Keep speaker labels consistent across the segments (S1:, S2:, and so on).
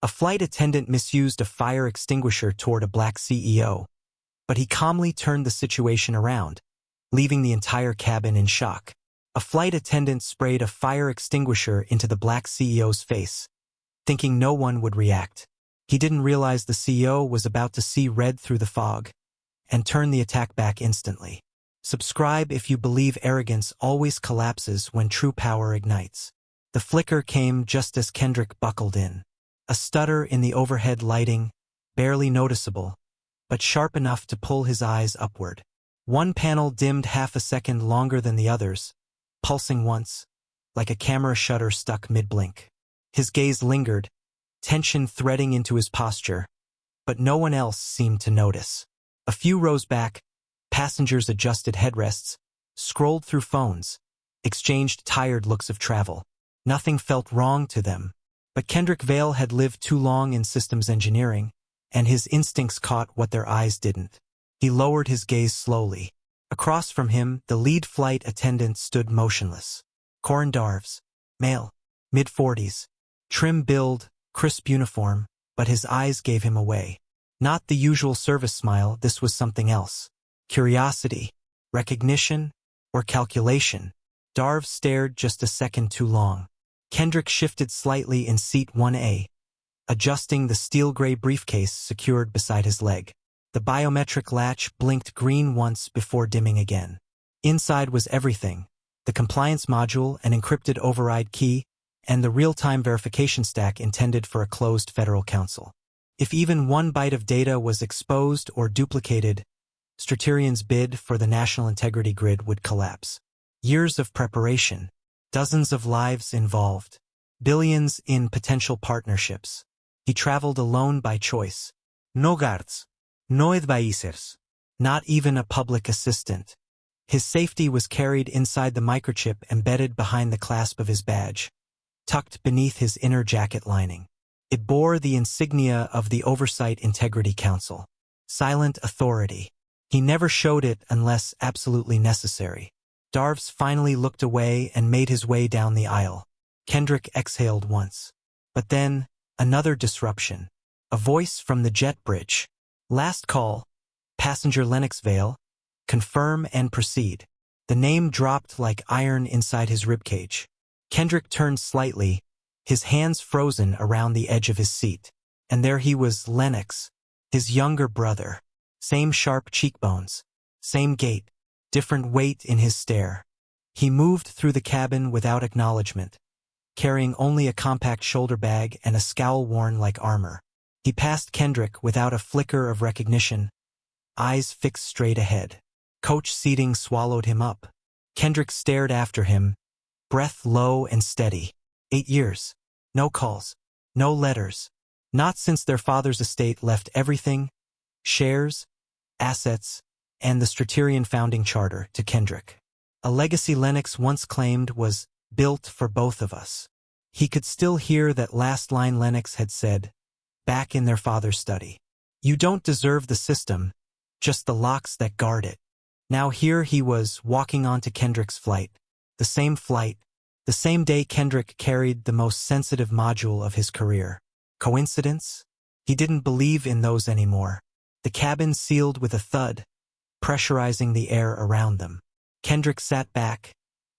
S1: A flight attendant misused a fire extinguisher toward a black CEO, but he calmly turned the situation around, leaving the entire cabin in shock. A flight attendant sprayed a fire extinguisher into the black CEO's face, thinking no one would react. He didn't realize the CEO was about to see red through the fog and turn the attack back instantly. Subscribe if you believe arrogance always collapses when true power ignites. The flicker came just as Kendrick buckled in. A stutter in the overhead lighting, barely noticeable, but sharp enough to pull his eyes upward. One panel dimmed half a second longer than the others, pulsing once, like a camera shutter stuck mid-blink. His gaze lingered, tension threading into his posture, but no one else seemed to notice. A few rows back, passengers adjusted headrests, scrolled through phones, exchanged tired looks of travel. Nothing felt wrong to them, but Kendrick Vale had lived too long in systems engineering, and his instincts caught what their eyes didn't. He lowered his gaze slowly. Across from him, the lead flight attendant stood motionless. Corin Darves, male, mid-40s, trim build, crisp uniform, but his eyes gave him away. Not the usual service smile, this was something else. Curiosity, recognition, or calculation. Darves stared just a second too long. Kendrick shifted slightly in seat 1A, adjusting the steel-gray briefcase secured beside his leg. The biometric latch blinked green once before dimming again. Inside was everything: the compliance module, an encrypted override key, and the real-time verification stack intended for a closed federal council. If even one byte of data was exposed or duplicated, Straterian's bid for the national integrity grid would collapse. Years of preparation, dozens of lives involved, billions in potential partnerships. He traveled alone by choice. No guards, no advisors, not even a public assistant. His safety was carried inside the microchip embedded behind the clasp of his badge, tucked beneath his inner jacket lining. It bore the insignia of the Oversight Integrity Council. Silent authority. He never showed it unless absolutely necessary. Darves finally looked away and made his way down the aisle. Kendrick exhaled once. But then, another disruption. A voice from the jet bridge. Last call. Passenger Lennox Vale. Confirm and proceed. The name dropped like iron inside his ribcage. Kendrick turned slightly, his hands frozen around the edge of his seat. And there he was, Lennox, his younger brother. Same sharp cheekbones, same gait, different weight in his stare. He moved through the cabin without acknowledgement, carrying only a compact shoulder bag and a scowl worn like armor. He passed Kendrick without a flicker of recognition, eyes fixed straight ahead. Coach seating swallowed him up. Kendrick stared after him, breath low and steady. 8 years. No calls. No letters. Not since their father's estate left everything, shares, assets, and the Straterian founding charter, to Kendrick. A legacy Lennox once claimed was built for both of us. He could still hear that last line Lennox had said, back in their father's study. You don't deserve the system, just the locks that guard it. Now here he was walking onto Kendrick's flight. The same day Kendrick carried the most sensitive module of his career. Coincidence? He didn't believe in those anymore. The cabin sealed with a thud, pressurizing the air around them. Kendrick sat back,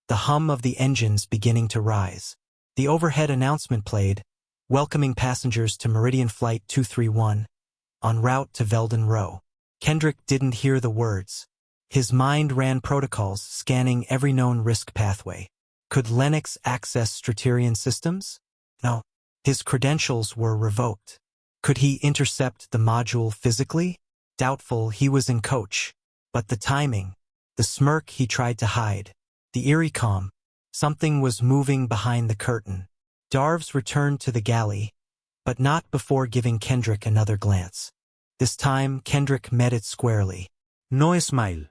S1: the hum of the engines beginning to rise. The overhead announcement played, welcoming passengers to Meridian Flight 231, en route to Veldon Row. Kendrick didn't hear the words. His mind ran protocols, scanning every known risk pathway. Could Lennox access Straterian systems? No. His credentials were revoked. Could he intercept the module physically? Doubtful. He was in coach. But the timing, the smirk he tried to hide, the eerie calm, something was moving behind the curtain. Darves returned to the galley, but not before giving Kendrick another glance. This time, Kendrick met it squarely. No smile.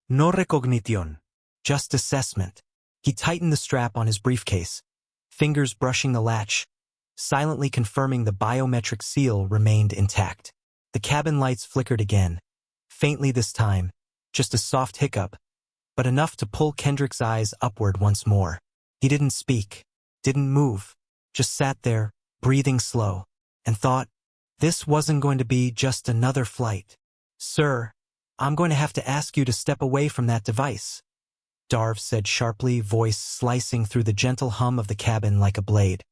S1: No recognition. Just assessment. He tightened the strap on his briefcase, fingers brushing the latch, silently confirming the biometric seal remained intact. The cabin lights flickered again, faintly this time, just a soft hiccup, but enough to pull Kendrick's eyes upward once more. He didn't speak, didn't move, just sat there, breathing slow. and thought, this wasn't going to be just another flight. Sir, I'm going to have to ask you to step away from that device, Darv said sharply, voice slicing through the gentle hum of the cabin like a blade.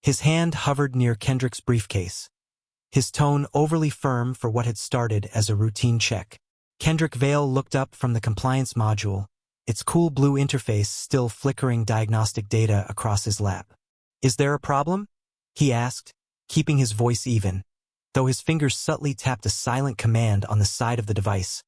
S1: His hand hovered near Kendrick's briefcase, his tone overly firm for what had started as a routine check. Kendrick Vale looked up from the compliance module, its cool blue interface still flickering diagnostic data across his lap. Is there a problem? He asked, keeping his voice even, though his fingers subtly tapped a silent command on the side of the device,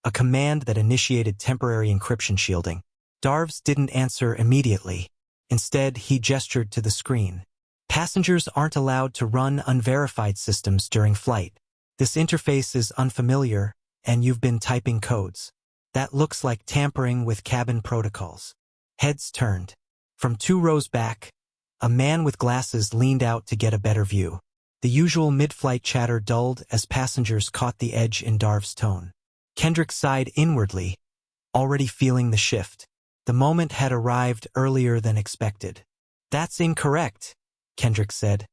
S1: a command that initiated temporary encryption shielding. Darv's didn't answer immediately. Instead, he gestured to the screen. Passengers aren't allowed to run unverified systems during flight. This interface is unfamiliar, and you've been typing codes. That looks like tampering with cabin protocols. Heads turned. From 2 rows back, a man with glasses leaned out to get a better view. The usual mid-flight chatter dulled as passengers caught the edge in Darv's tone. Kendrick sighed inwardly, already feeling the shift. The moment had arrived earlier than expected. That's incorrect, Kendrick said,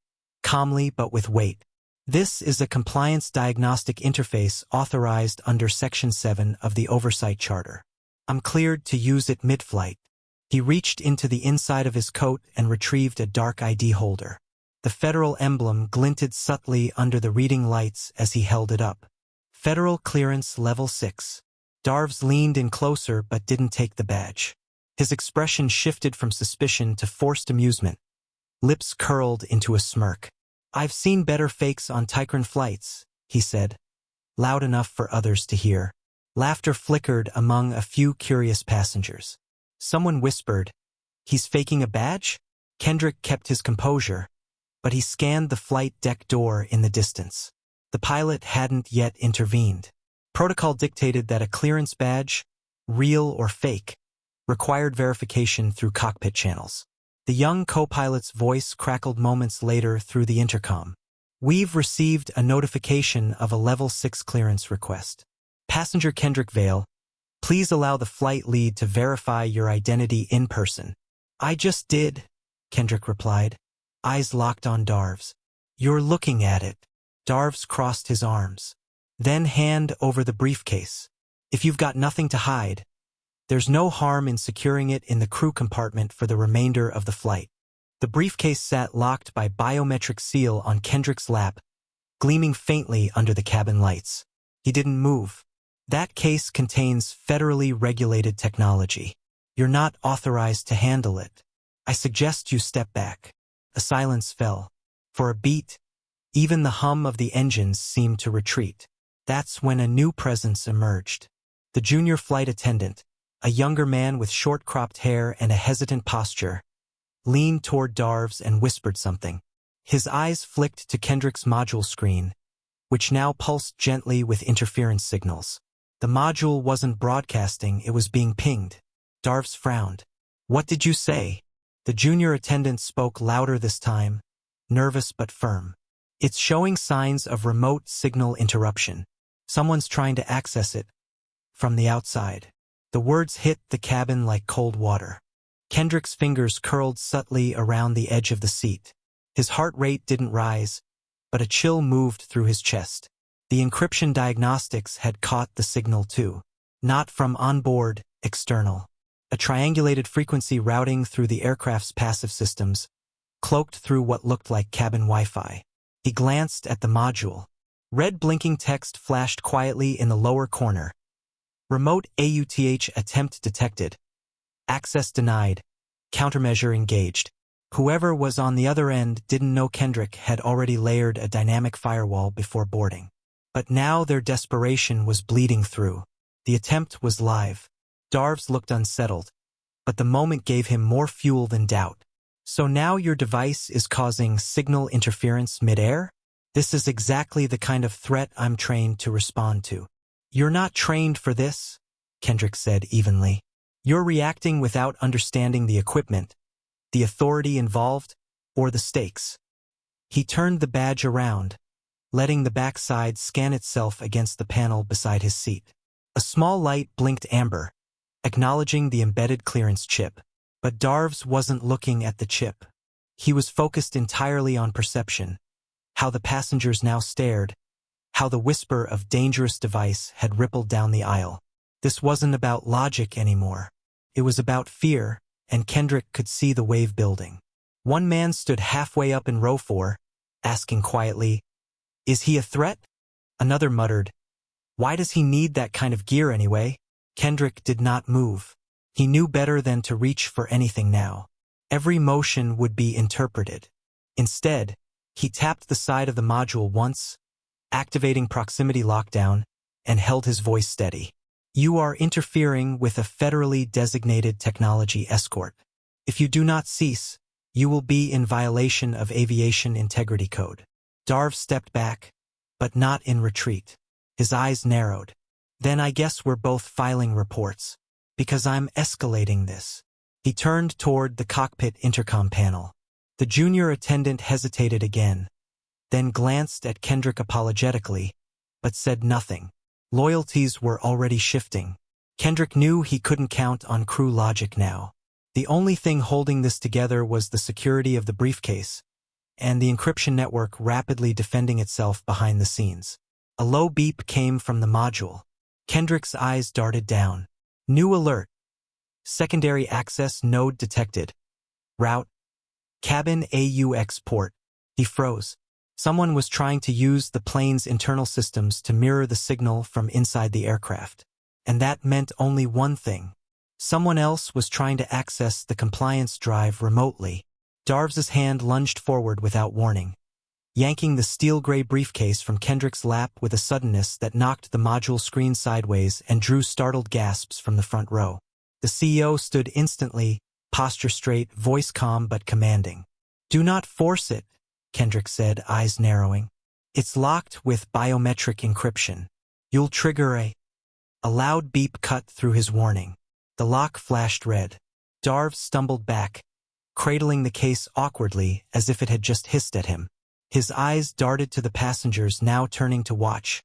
S1: calmly but with weight. This is a compliance diagnostic interface authorized under Section 7 of the Oversight Charter. I'm cleared to use it mid-flight. He reached into the inside of his coat and retrieved a dark ID holder. The federal emblem glinted subtly under the reading lights as he held it up. Federal Clearance Level 6. Darv's leaned in closer but didn't take the badge. His expression shifted from suspicion to forced amusement. Lips curled into a smirk. I've seen better fakes on Tychran flights, he said, loud enough for others to hear. Laughter flickered among a few curious passengers. Someone whispered, he's faking a badge? Kendrick kept his composure, but he scanned the flight deck door in the distance. The pilot hadn't yet intervened. Protocol dictated that a clearance badge, real or fake, required verification through cockpit channels. The young co-pilot's voice crackled moments later through the intercom. We've received a notification of a Level 6 clearance request. Passenger Kendrick Vale, please allow the flight lead to verify your identity in person. I just did, Kendrick replied, eyes locked on Darv's. You're looking at it. Darv's crossed his arms. Then hand over the briefcase. If you've got nothing to hide, there's no harm in securing it in the crew compartment for the remainder of the flight. The briefcase sat locked by biometric seal on Kendrick's lap, gleaming faintly under the cabin lights. He didn't move. That case contains federally regulated technology. You're not authorized to handle it. I suggest you step back. A silence fell. For a beat, even the hum of the engines seemed to retreat. That's when a new presence emerged. The junior flight attendant, a younger man with short-cropped hair and a hesitant posture, leaned toward Darv's and whispered something. His eyes flicked to Kendrick's module screen, which now pulsed gently with interference signals. The module wasn't broadcasting, it was being pinged. Darv's frowned. What did you say? The junior attendant spoke louder this time, nervous but firm. It's showing signs of remote signal interruption. Someone's trying to access it from the outside. The words hit the cabin like cold water. Kendrick's fingers curled subtly around the edge of the seat. His heart rate didn't rise, but a chill moved through his chest. The encryption diagnostics had caught the signal too. Not from onboard, external. A triangulated frequency routing through the aircraft's passive systems, cloaked through what looked like cabin Wi-Fi. He glanced at the module. Red blinking text flashed quietly in the lower corner. Remote AUTH attempt detected. Access denied. Countermeasure engaged. Whoever was on the other end didn't know Kendrick had already layered a dynamic firewall before boarding. But now their desperation was bleeding through. The attempt was live. Darv's looked unsettled, but the moment gave him more fuel than doubt. So now your device is causing signal interference mid-air? This is exactly the kind of threat I'm trained to respond to. You're not trained for this, Kendrick said evenly. You're reacting without understanding the equipment, the authority involved, or the stakes. He turned the badge around, letting the backside scan itself against the panel beside his seat. A small light blinked amber, acknowledging the embedded clearance chip. But Darv's wasn't looking at the chip. He was focused entirely on perception, how the passengers now stared, how the whisper of dangerous device had rippled down the aisle. This wasn't about logic anymore. It was about fear, and Kendrick could see the wave building. One man stood halfway up in row 4, asking quietly, "Is he a threat?" Another muttered, "Why does he need that kind of gear anyway?" Kendrick did not move. He knew better than to reach for anything now. Every motion would be interpreted. Instead, he tapped the side of the module once, activating proximity lockdown, and held his voice steady. "You are interfering with a federally designated technology escort. If you do not cease, you will be in violation of Aviation Integrity Code." Darv stepped back, but not in retreat. His eyes narrowed. "Then I guess we're both filing reports, because I'm escalating this." He turned toward the cockpit intercom panel. The junior attendant hesitated again, then glanced at Kendrick apologetically, but said nothing. Loyalties were already shifting. Kendrick knew he couldn't count on crew logic now. The only thing holding this together was the security of the briefcase, and the encryption network rapidly defending itself behind the scenes. A low beep came from the module. Kendrick's eyes darted down. New alert. Secondary access node detected. Route. Cabin AUX port. He froze. Someone was trying to use the plane's internal systems to mirror the signal from inside the aircraft. And that meant only one thing. Someone else was trying to access the compliance drive remotely. Darv's hand lunged forward without warning, yanking the steel-gray briefcase from Kendrick's lap with a suddenness that knocked the module screen sideways and drew startled gasps from the front row. The CEO stood instantly, posture straight, voice calm but commanding. "Do not force it," Kendrick said, eyes narrowing. "It's locked with biometric encryption. You'll trigger a..." A loud beep cut through his warning. The lock flashed red. Darv stumbled back, cradling the case awkwardly as if it had just hissed at him. His eyes darted to the passengers now turning to watch,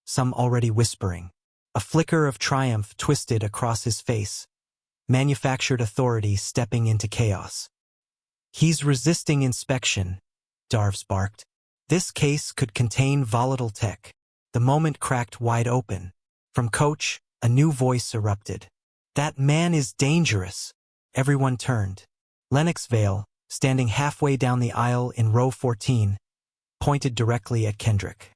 S1: some already whispering. A flicker of triumph twisted across his face. Manufactured authority stepping into chaos. "He's resisting inspection," Darv barked. "This case could contain volatile tech." The moment cracked wide open. From coach, a new voice erupted. "That man is dangerous." Everyone turned. Lennox Vale, standing halfway down the aisle in row 14, pointed directly at Kendrick.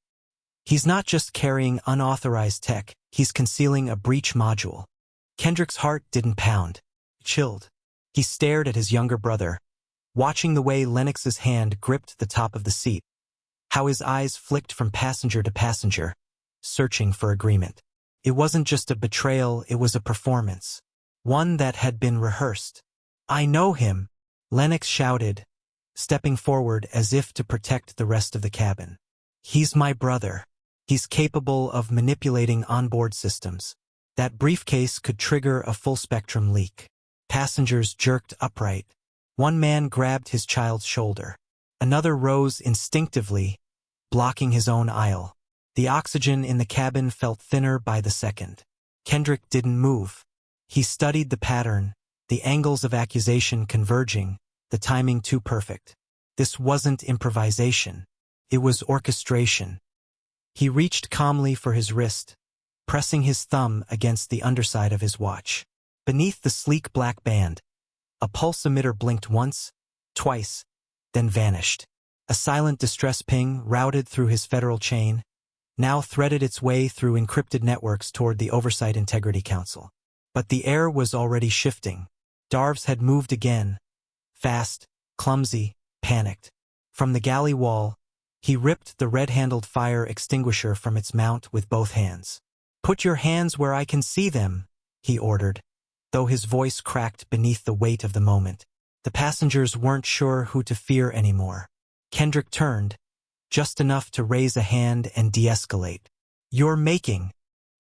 S1: "He's not just carrying unauthorized tech, he's concealing a breach module." Kendrick's heart didn't pound. It chilled. He stared at his younger brother, watching the way Lennox's hand gripped the top of the seat, how his eyes flicked from passenger to passenger, searching for agreement. It wasn't just a betrayal, it was a performance. One that had been rehearsed. "I know him," Lennox shouted, stepping forward as if to protect the rest of the cabin. "He's my brother. He's capable of manipulating onboard systems. That briefcase could trigger a full-spectrum leak." Passengers jerked upright. One man grabbed his child's shoulder. Another rose instinctively, blocking his own aisle. The oxygen in the cabin felt thinner by the second. Kendrick didn't move. He studied the pattern, the angles of accusation converging, the timing too perfect. This wasn't improvisation. It was orchestration. He reached calmly for his wrist, pressing his thumb against the underside of his watch. Beneath the sleek black band, a pulse emitter blinked once, twice, then vanished. A silent distress ping routed through his federal chain, now threaded its way through encrypted networks toward the Oversight Integrity Council. But the air was already shifting. Darv's had moved again, fast, clumsy, panicked. From the galley wall, he ripped the red-handled fire extinguisher from its mount with both hands. "Put your hands where I can see them," he ordered, though his voice cracked beneath the weight of the moment. The passengers weren't sure who to fear anymore. Kendrick turned, just enough to raise a hand and de-escalate. "You're making..."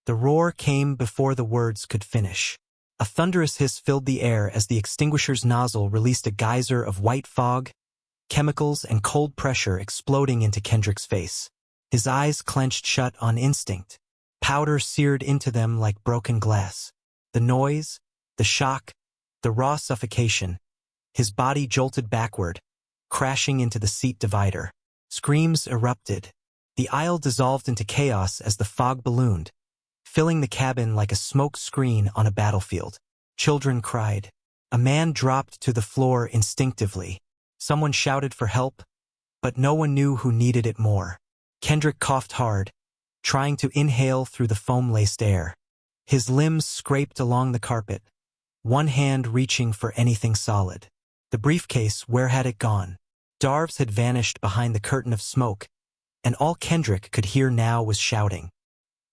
S1: The roar came before the words could finish. A thunderous hiss filled the air as the extinguisher's nozzle released a geyser of white fog, chemicals and cold pressure exploding into Kendrick's face. His eyes clenched shut on instinct. Powder seared into them like broken glass. The noise, the shock, the raw suffocation. His body jolted backward, crashing into the seat divider. Screams erupted. The aisle dissolved into chaos as the fog ballooned, filling the cabin like a smoke screen on a battlefield. Children cried. A man dropped to the floor instinctively. Someone shouted for help, but no one knew who needed it more. Kendrick coughed hard, trying to inhale through the foam-laced air. His limbs scraped along the carpet, one hand reaching for anything solid. The briefcase, where had it gone? Darves had vanished behind the curtain of smoke, and all Kendrick could hear now was shouting.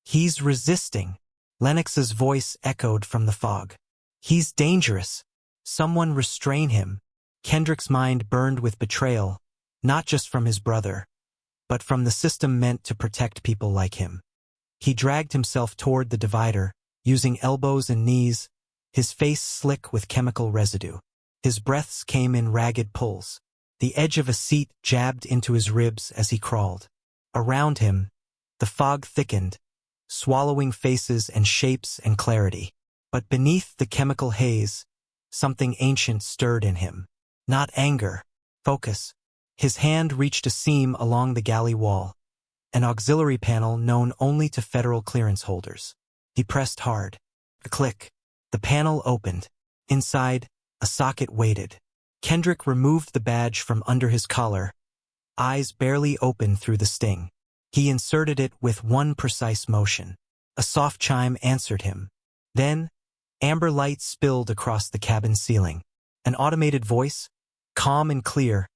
S1: "He's resisting." Lennox's voice echoed from the fog. "He's dangerous. Someone restrain him." Kendrick's mind burned with betrayal, not just from his brother, but from the system meant to protect people like him. He dragged himself toward the divider, using elbows and knees, his face slick with chemical residue. His breaths came in ragged pulls. The edge of a seat jabbed into his ribs as he crawled. Around him, the fog thickened, swallowing faces and shapes and clarity. But beneath the chemical haze, something ancient stirred in him. Not anger, focus. His hand reached a seam along the galley wall, an auxiliary panel known only to federal clearance holders. He pressed hard. A click. The panel opened. Inside, a socket waited. Kendrick removed the badge from under his collar, eyes barely open through the sting. He inserted it with one precise motion. A soft chime answered him. Then, amber light spilled across the cabin ceiling. An automated voice, calm and clear,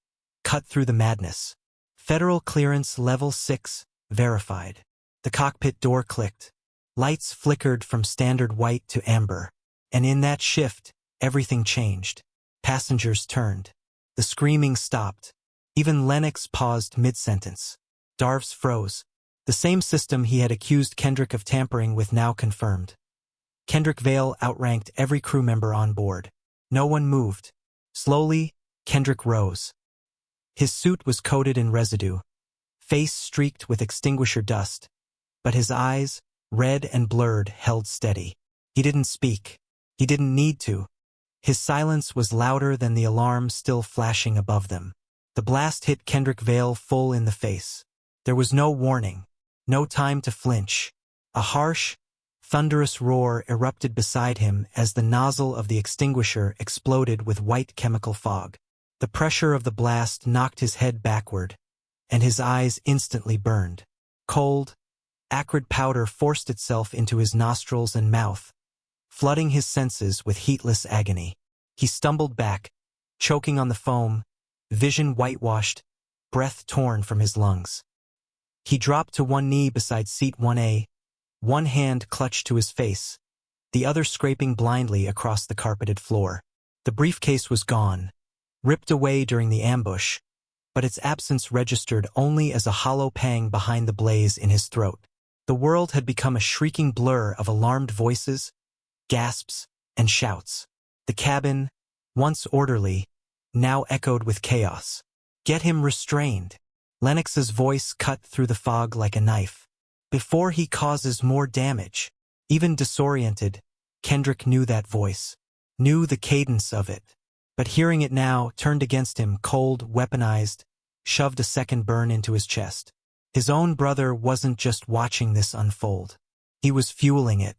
S1: cut through the madness. Federal clearance level 6, verified. The cockpit door clicked. Lights flickered from standard white to amber. And in that shift, everything changed. Passengers turned. The screaming stopped. Even Lennox paused mid-sentence. Darves froze. The same system he had accused Kendrick of tampering with now confirmed. Kendrick Vale outranked every crew member on board. No one moved. Slowly, Kendrick rose. His suit was coated in residue, face streaked with extinguisher dust, but his eyes, red and blurred, held steady. He didn't speak. He didn't need to. His silence was louder than the alarm still flashing above them. The blast hit Kendrick Vale full in the face. There was no warning, no time to flinch. A harsh, thunderous roar erupted beside him as the nozzle of the extinguisher exploded with white chemical fog. The pressure of the blast knocked his head backward, and his eyes instantly burned. Cold, acrid powder forced itself into his nostrils and mouth, flooding his senses with heatless agony. He stumbled back, choking on the foam, vision whitewashed, breath torn from his lungs. He dropped to one knee beside seat 1A, one hand clutched to his face, the other scraping blindly across the carpeted floor. The briefcase was gone, ripped away during the ambush, but its absence registered only as a hollow pang behind the blaze in his throat. The world had become a shrieking blur of alarmed voices, gasps, and shouts. The cabin, once orderly, now echoed with chaos. "Get him restrained." Lennox's voice cut through the fog like a knife. "Before he causes more damage." Even disoriented, Kendrick knew that voice, knew the cadence of it. But hearing it now turned against him, cold, weaponized, shoved a second burn into his chest. His own brother wasn't just watching this unfold. He was fueling it.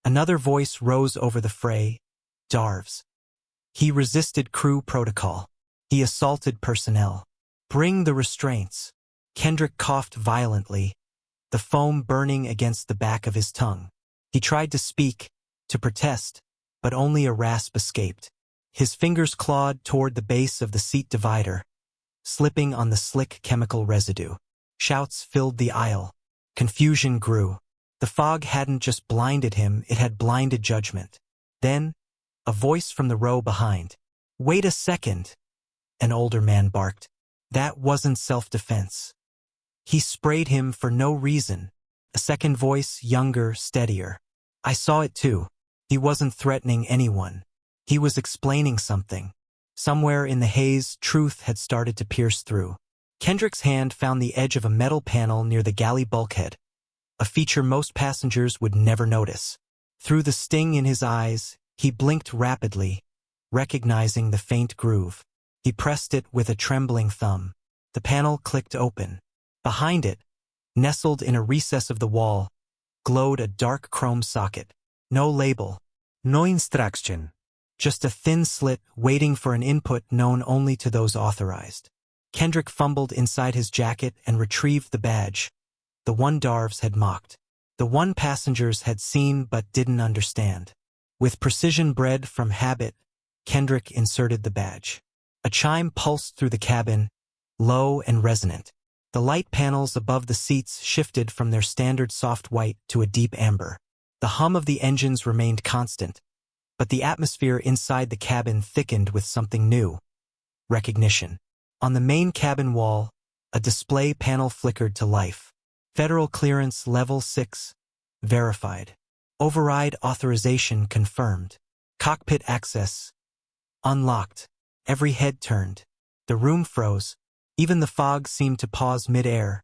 S1: Another voice rose over the fray. Darves. He resisted crew protocol. He assaulted personnel. "Bring the restraints." Kendrick coughed violently, the foam burning against the back of his tongue. He tried to speak, to protest, but only a rasp escaped. His fingers clawed toward the base of the seat divider, slipping on the slick chemical residue. Shouts filled the aisle. Confusion grew. The fog hadn't just blinded him, it had blinded judgment. Then, a voice from the row behind. "Wait a second," an older man barked. That wasn't self-defense. He sprayed him for no reason. A second voice, younger, steadier. "I saw it too." He wasn't threatening anyone. He was explaining something. Somewhere in the haze, truth had started to pierce through. Kendrick's hand found the edge of a metal panel near the galley bulkhead, a feature most passengers would never notice. Through the sting in his eyes, he blinked rapidly, recognizing the faint groove. He pressed it with a trembling thumb. The panel clicked open. Behind it, nestled in a recess of the wall, glowed a dark chrome socket. No label. No instruction. Just a thin slit waiting for an input known only to those authorized. Kendrick fumbled inside his jacket and retrieved the badge. The one Darves had mocked. The one passengers had seen but didn't understand. With precision bred from habit, Kendrick inserted the badge. A chime pulsed through the cabin, low and resonant. The light panels above the seats shifted from their standard soft white to a deep amber. The hum of the engines remained constant, but the atmosphere inside the cabin thickened with something new. Recognition. On the main cabin wall, a display panel flickered to life. Federal Clearance Level 6. Verified. Override authorization confirmed. Cockpit access. Unlocked. Every head turned. The room froze. Even the fog seemed to pause mid-air,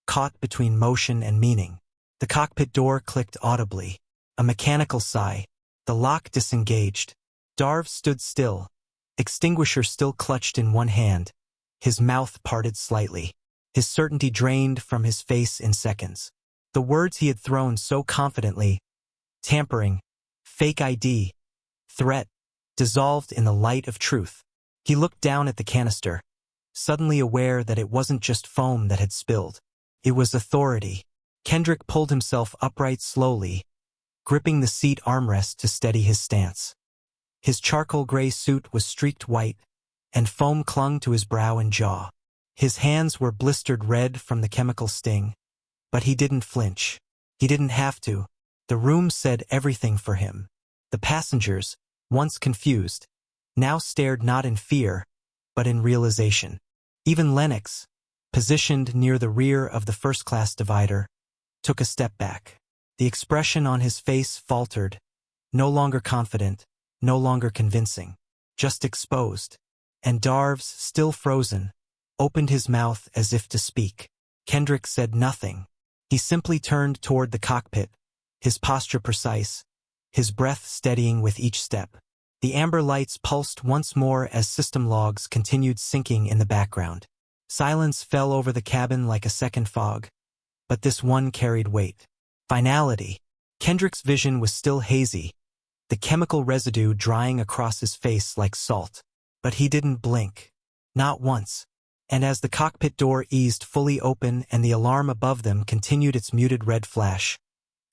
S1: caught between motion and meaning. The cockpit door clicked audibly. A mechanical sigh. The lock disengaged. Darv stood still, extinguisher still clutched in one hand. His mouth parted slightly. His certainty drained from his face in seconds. The words he had thrown so confidently, tampering, fake ID, threat, dissolved in the light of truth. He looked down at the canister, suddenly aware that it wasn't just foam that had spilled. It was authority. Kendrick pulled himself upright slowly, gripping the seat armrest to steady his stance. His charcoal gray suit was streaked white, and foam clung to his brow and jaw. His hands were blistered red from the chemical sting, but he didn't flinch. He didn't have to. The room said everything for him. The passengers, once confused, now stared not in fear, but in realization. Even Lennox, positioned near the rear of the first-class divider, took a step back. The expression on his face faltered, no longer confident, no longer convincing, just exposed. And Darves, still frozen, opened his mouth as if to speak. Kendrick said nothing. He simply turned toward the cockpit, his posture precise, his breath steadying with each step. The amber lights pulsed once more as system logs continued syncing in the background. Silence fell over the cabin like a second fog, but this one carried weight. Finality. Kendrick's vision was still hazy, the chemical residue drying across his face like salt. But he didn't blink. Not once. And as the cockpit door eased fully open and the alarm above them continued its muted red flash,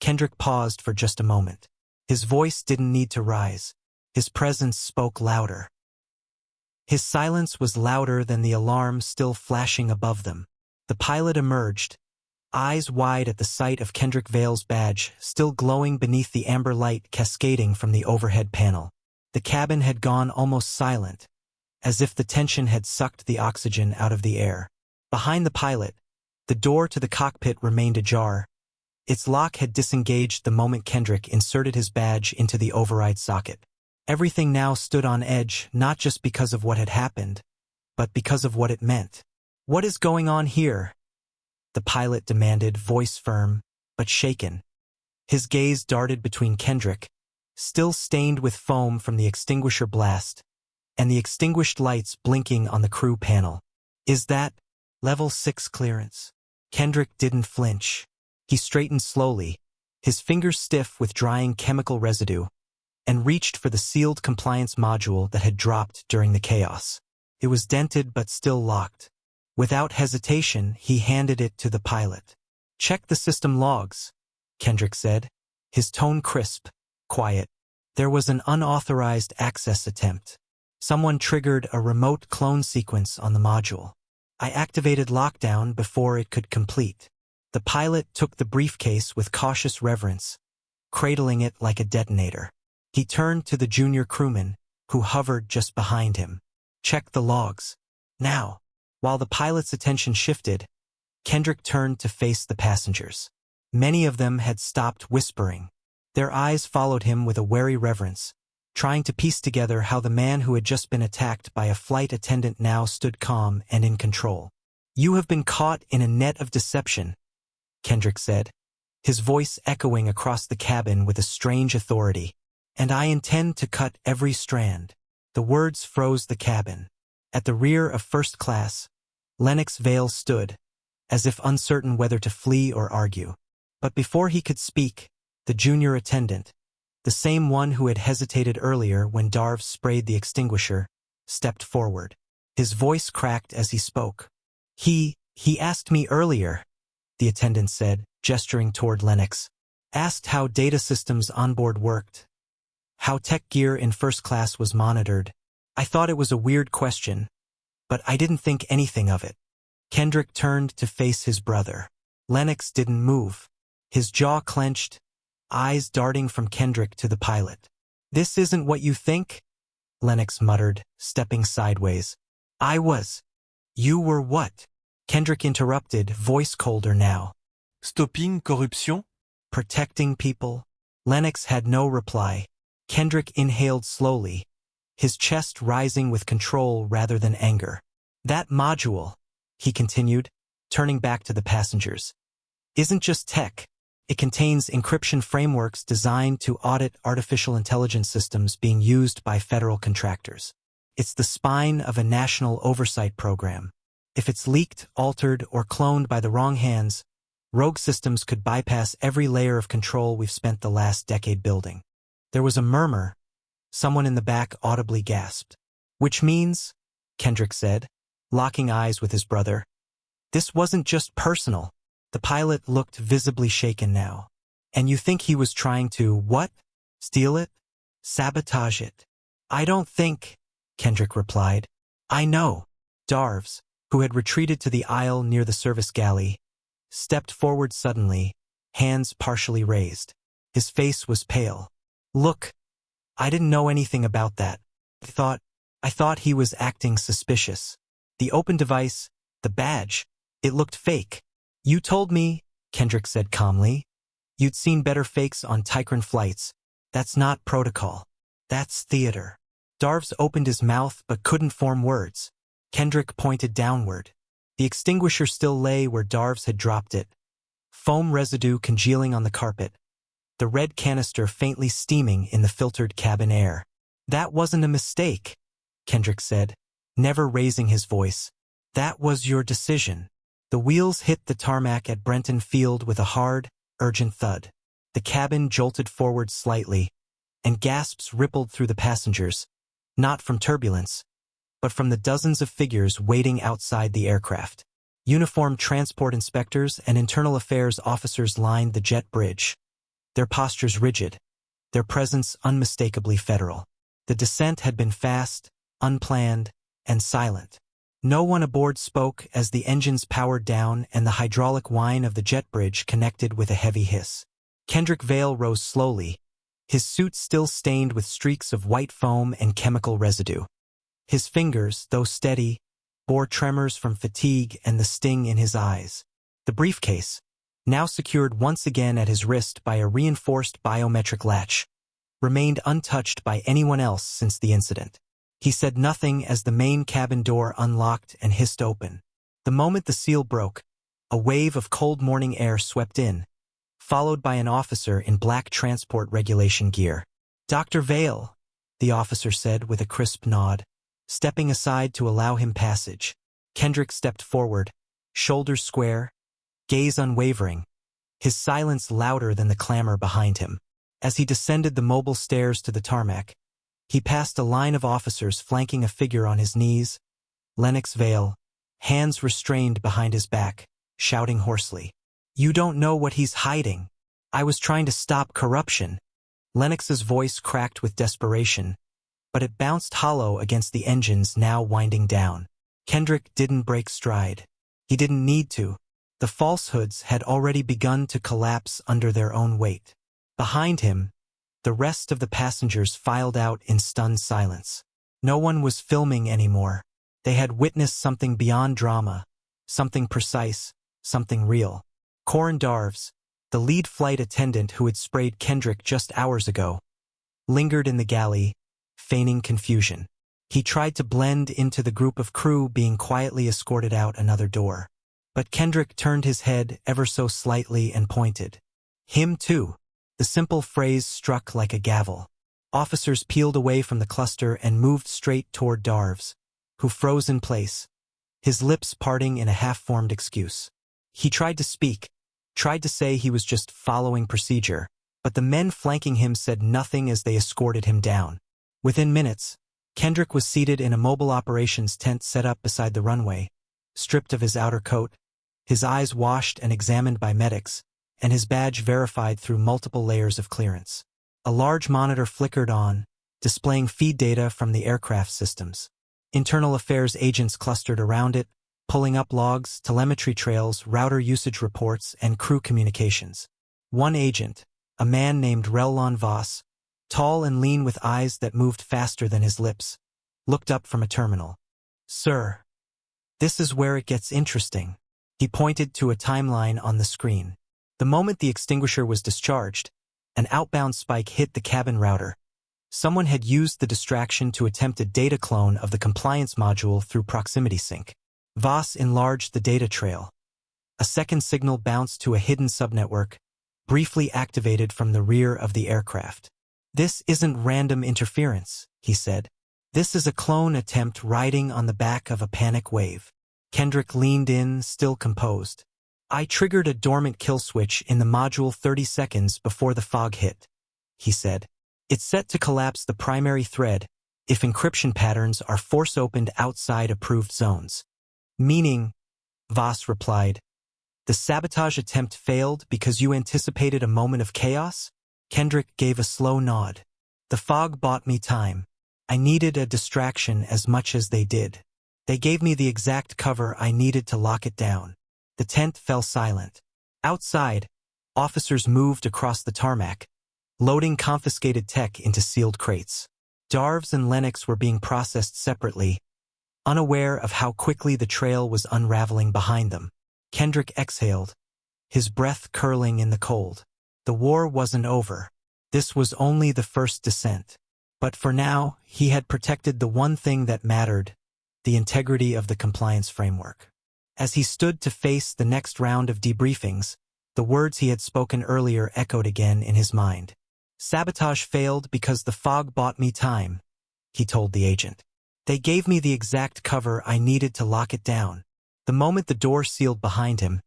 S1: Kendrick paused for just a moment. His voice didn't need to rise. His presence spoke louder. His silence was louder than the alarm still flashing above them. The pilot emerged, eyes wide at the sight of Kendrick Vale's badge still glowing beneath the amber light cascading from the overhead panel. The cabin had gone almost silent, as if the tension had sucked the oxygen out of the air. Behind the pilot, the door to the cockpit remained ajar. Its lock had disengaged the moment Kendrick inserted his badge into the override socket. Everything now stood on edge, not just because of what had happened, but because of what it meant. "What is going on here?" the pilot demanded, voice firm, but shaken. His gaze darted between Kendrick, still stained with foam from the extinguisher blast, and the extinguished lights blinking on the crew panel. "Is that Level 6 clearance?" Kendrick didn't flinch. He straightened slowly, his fingers stiff with drying chemical residue, and reached for the sealed compliance module that had dropped during the chaos. It was dented but still locked. Without hesitation, he handed it to the pilot. "Check the system logs," Kendrick said, his tone crisp, quiet. There was an unauthorized access attempt. Someone triggered a remote clone sequence on the module. I activated lockdown before it could complete. The pilot took the briefcase with cautious reverence, cradling it like a detonator. He turned to the junior crewman, who hovered just behind him. "Check the logs. Now." While the pilot's attention shifted, Kendrick turned to face the passengers. Many of them had stopped whispering. Their eyes followed him with a wary reverence, trying to piece together how the man who had just been attacked by a flight attendant now stood calm and in control. "You have been caught in a net of deception," Kendrick said, his voice echoing across the cabin with a strange authority. "And I intend to cut every strand." The words froze the cabin. At the rear of first class, Lennox Vale stood, as if uncertain whether to flee or argue. But before he could speak, the junior attendant, the same one who had hesitated earlier when Darves sprayed the extinguisher, stepped forward. His voice cracked as he spoke. He asked me earlier, the attendant said, gesturing toward Lennox. Asked how data systems on board worked. How tech gear in first class was monitored. I thought it was a weird question, but I didn't think anything of it. Kendrick turned to face his brother. Lennox didn't move. His jaw clenched, eyes darting from Kendrick to the pilot. This isn't what you think? Lennox muttered, stepping sideways. You were what? Kendrick interrupted, voice colder now.
S2: Stopping corruption?
S1: Protecting people? Lennox had no reply. Kendrick inhaled slowly, his chest rising with control rather than anger. That module, he continued, turning back to the passengers, isn't just tech. It contains encryption frameworks designed to audit artificial intelligence systems being used by federal contractors. It's the spine of a national oversight program. If it's leaked, altered, or cloned by the wrong hands, rogue systems could bypass every layer of control we've spent the last decade building. There was a murmur. Someone in the back audibly gasped. Which means, Kendrick said, locking eyes with his brother, this wasn't just personal. The pilot looked visibly shaken now. And you think he was trying to, what? Steal it? Sabotage it? I don't think, Kendrick replied. I know. Darves, who had retreated to the aisle near the service galley, stepped forward suddenly, hands partially raised. His face was pale. Look, I didn't know anything about that. I thought he was acting suspicious. The open device, the badge, it looked fake. You told me, Kendrick said calmly. You'd seen better fakes on Tychran flights. That's not protocol. That's theater. Darves opened his mouth but couldn't form words. Kendrick pointed downward. The extinguisher still lay where Darves had dropped it, foam residue congealing on the carpet, the red canister faintly steaming in the filtered cabin air. That wasn't a mistake, Kendrick said, never raising his voice. That was your decision. The wheels hit the tarmac at Brenton Field with a hard, urgent thud. The cabin jolted forward slightly, and gasps rippled through the passengers, not from turbulence, but from the dozens of figures waiting outside the aircraft. Uniformed transport inspectors and internal affairs officers lined the jet bridge, their postures rigid, their presence unmistakably federal. The descent had been fast, unplanned, and silent. No one aboard spoke as the engines powered down and the hydraulic whine of the jet bridge connected with a heavy hiss. Kendrick Vale rose slowly, his suit still stained with streaks of white foam and chemical residue. His fingers, though steady, bore tremors from fatigue and the sting in his eyes. The briefcase, now secured once again at his wrist by a reinforced biometric latch, remained untouched by anyone else since the incident. He said nothing as the main cabin door unlocked and hissed open. The moment the seal broke, a wave of cold morning air swept in, followed by an officer in black transport regulation gear. Dr. Vale, the officer said with a crisp nod, stepping aside to allow him passage. Kendrick stepped forward, shoulders square, gaze unwavering, his silence louder than the clamor behind him. As he descended the mobile stairs to the tarmac, he passed a line of officers flanking a figure on his knees, Lennox Vale, hands restrained behind his back, shouting hoarsely. You don't know what he's hiding. I was trying to stop corruption. Lennox's voice cracked with desperation, but it bounced hollow against the engines now winding down. Kendrick didn't break stride. He didn't need to. The falsehoods had already begun to collapse under their own weight. Behind him, the rest of the passengers filed out in stunned silence. No one was filming anymore. They had witnessed something beyond drama, something precise, something real. Corin Darves, the lead flight attendant who had sprayed Kendrick just hours ago, lingered in the galley, feigning confusion. He tried to blend into the group of crew being quietly escorted out another door. But Kendrick turned his head ever so slightly and pointed. Him too. The simple phrase struck like a gavel. Officers peeled away from the cluster and moved straight toward Darves, who froze in place, his lips parting in a half-formed excuse. He tried to speak, tried to say he was just following procedure, but the men flanking him said nothing as they escorted him down. Within minutes, Kendrick was seated in a mobile operations tent set up beside the runway, stripped of his outer coat, his eyes washed and examined by medics, and his badge verified through multiple layers of clearance. A large monitor flickered on, displaying feed data from the aircraft systems. Internal affairs agents clustered around it, pulling up logs, telemetry trails, router usage reports, and crew communications. One agent, a man named Relon Voss, tall and lean with eyes that moved faster than his lips, looked up from a terminal. "Sir, this is where it gets interesting." He pointed to a timeline on the screen. The moment the extinguisher was discharged, an outbound spike hit the cabin router. Someone had used the distraction to attempt a data clone of the compliance module through proximity sync. Voss enlarged the data trail. A second signal bounced to a hidden subnetwork, briefly activated from the rear of the aircraft. "This isn't random interference," he said. "This is a clone attempt riding on the back of a panic wave." Kendrick leaned in, still composed. "I triggered a dormant kill switch in the module 30 seconds before the fog hit," he said. "It's set to collapse the primary thread if encryption patterns are force-opened outside approved zones." "Meaning," Voss replied, "the sabotage attempt failed because you anticipated a moment of chaos?" Kendrick gave a slow nod. "The fog bought me time. I needed a distraction as much as they did. They gave me the exact cover I needed to lock it down." The tent fell silent. Outside, officers moved across the tarmac, loading confiscated tech into sealed crates. Darves and Lennox were being processed separately, unaware of how quickly the trail was unraveling behind them. Kendrick exhaled, his breath curling in the cold. The war wasn't over. This was only the first descent. But for now, he had protected the one thing that mattered, the integrity of the compliance framework. As he stood to face the next round of debriefings, the words he had spoken earlier echoed again in his mind. "Sabotage failed because the fog bought me time," he told the agent. "They gave me the exact cover I needed to lock it down." The moment the door sealed behind him,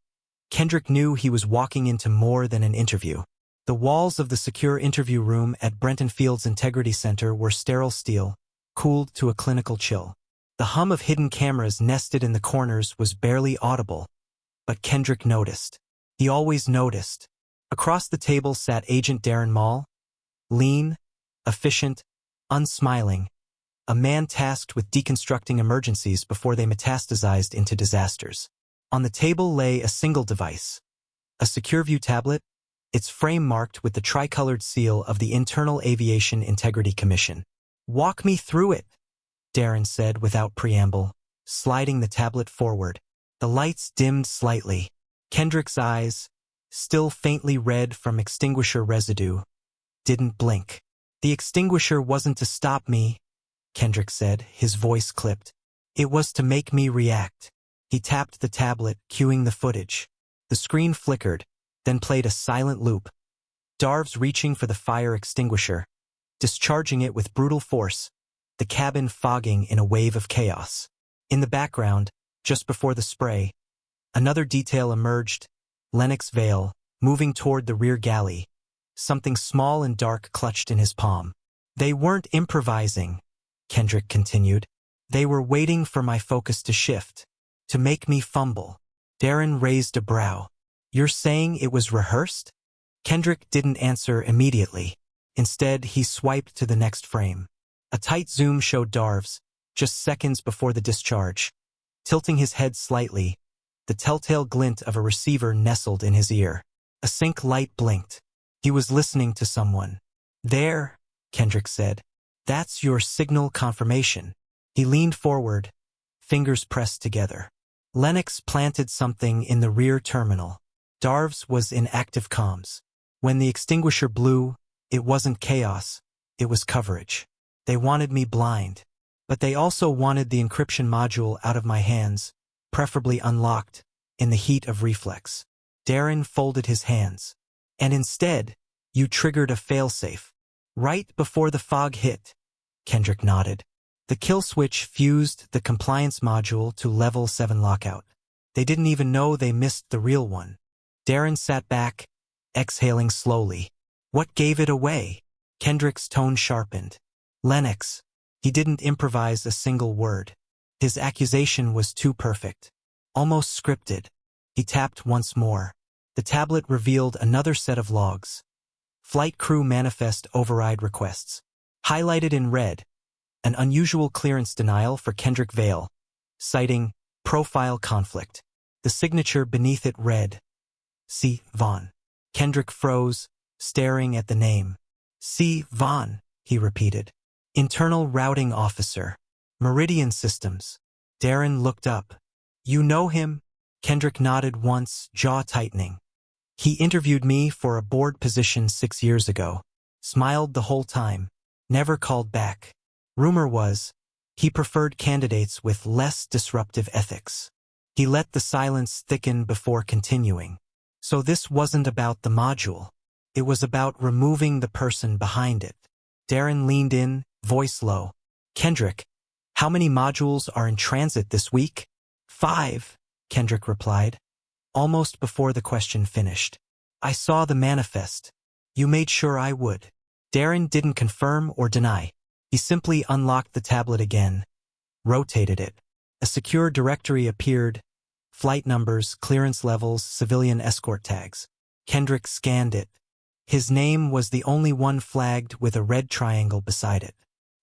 S1: Kendrick knew he was walking into more than an interview. The walls of the secure interview room at Brenton Field's Integrity Center were sterile steel, cooled to a clinical chill. The hum of hidden cameras nested in the corners was barely audible, but Kendrick noticed. He always noticed. Across the table sat Agent Darren Mall, lean, efficient, unsmiling, a man tasked with deconstructing emergencies before they metastasized into disasters. On the table lay a single device, a SecureView tablet, its frame marked with the tricolored seal of the Internal Aviation Integrity Commission. "Walk me through it," Darren said without preamble, sliding the tablet forward. The lights dimmed slightly. Kendrick's eyes, still faintly red from extinguisher residue, didn't blink. "The extinguisher wasn't to stop me," Kendrick said, his voice clipped. "It was to make me react." He tapped the tablet, cueing the footage. The screen flickered, then played a silent loop. Darves reaching for the fire extinguisher, discharging it with brutal force, the cabin fogging in a wave of chaos. In the background, just before the spray, another detail emerged, Lennox Vale, moving toward the rear galley, something small and dark clutched in his palm. "They weren't improvising," Kendrick continued. "They were waiting for my focus to shift, to make me fumble." Darren raised a brow. "You're saying it was rehearsed?" Kendrick didn't answer immediately. Instead, he swiped to the next frame. A tight zoom showed Darves, just seconds before the discharge. Tilting his head slightly, the telltale glint of a receiver nestled in his ear. A sync light blinked. He was listening to someone. "There," Kendrick said. "That's your signal confirmation." He leaned forward, fingers pressed together. Lennox planted something in the rear terminal. Darves was in active comms. When the extinguisher blew, it wasn't chaos, it was coverage. They wanted me blind. But they also wanted the encryption module out of my hands, preferably unlocked, in the heat of reflex. Darren folded his hands. "And instead, you triggered a failsafe." "Right before the fog hit," Kendrick nodded. The kill switch fused the compliance module to level 7 lockout. They didn't even know they missed the real one. Darren sat back, exhaling slowly. What gave it away? Kendrick's tone sharpened. Lennox. He didn't improvise a single word. His accusation was too perfect. Almost scripted. He tapped once more. The tablet revealed another set of logs. Flight crew manifest override requests. Highlighted in red, an unusual clearance denial for Kendrick Vale, citing profile conflict. The signature beneath it read, C. Vaughn. Kendrick froze, staring at the name. C. Vaughn, he repeated. Internal routing officer. Meridian Systems. Darren looked up. You know him? Kendrick nodded once, jaw tightening. He interviewed me for a board position 6 years ago. Smiled the whole time. Never called back. Rumor was, he preferred candidates with less disruptive ethics. He let the silence thicken before continuing. So this wasn't about the module. It was about removing the person behind it. Darren leaned in, voice low. Kendrick, how many modules are in transit this week? 5, Kendrick replied, almost before the question finished. I saw the manifest. You made sure I would. Darren didn't confirm or deny. He simply unlocked the tablet again, rotated it. A secure directory appeared. Flight numbers, clearance levels, civilian escort tags. Kendrick scanned it. His name was the only one flagged with a red triangle beside it.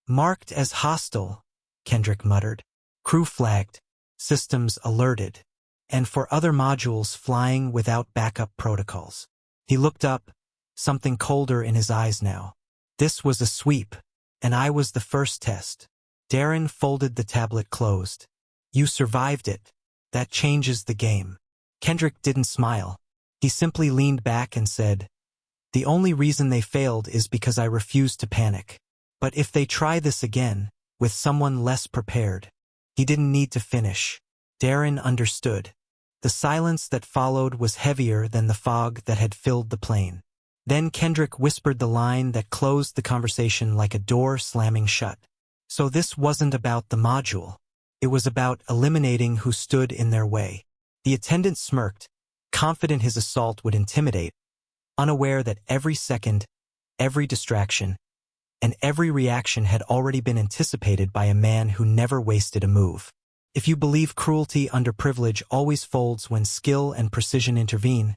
S1: Marked as hostile, Kendrick muttered. Crew flagged. Systems alerted. And for other modules flying without backup protocols. He looked up, something colder in his eyes now. This was a sweep, and I was the first test. Darren folded the tablet closed. You survived it. That changes the game. Kendrick didn't smile. He simply leaned back and said, the only reason they failed is because I refused to panic. But if they try this again, with someone less prepared. He didn't need to finish. Darren understood. The silence that followed was heavier than the fog that had filled the plane. Then Kendrick whispered the line that closed the conversation like a door slamming shut. So this wasn't about the module. It was about eliminating who stood in their way. The attendant smirked, confident his assault would intimidate, unaware that every second, every distraction, and every reaction had already been anticipated by a man who never wasted a move. If you believe cruelty under privilege always folds when skill and precision intervene,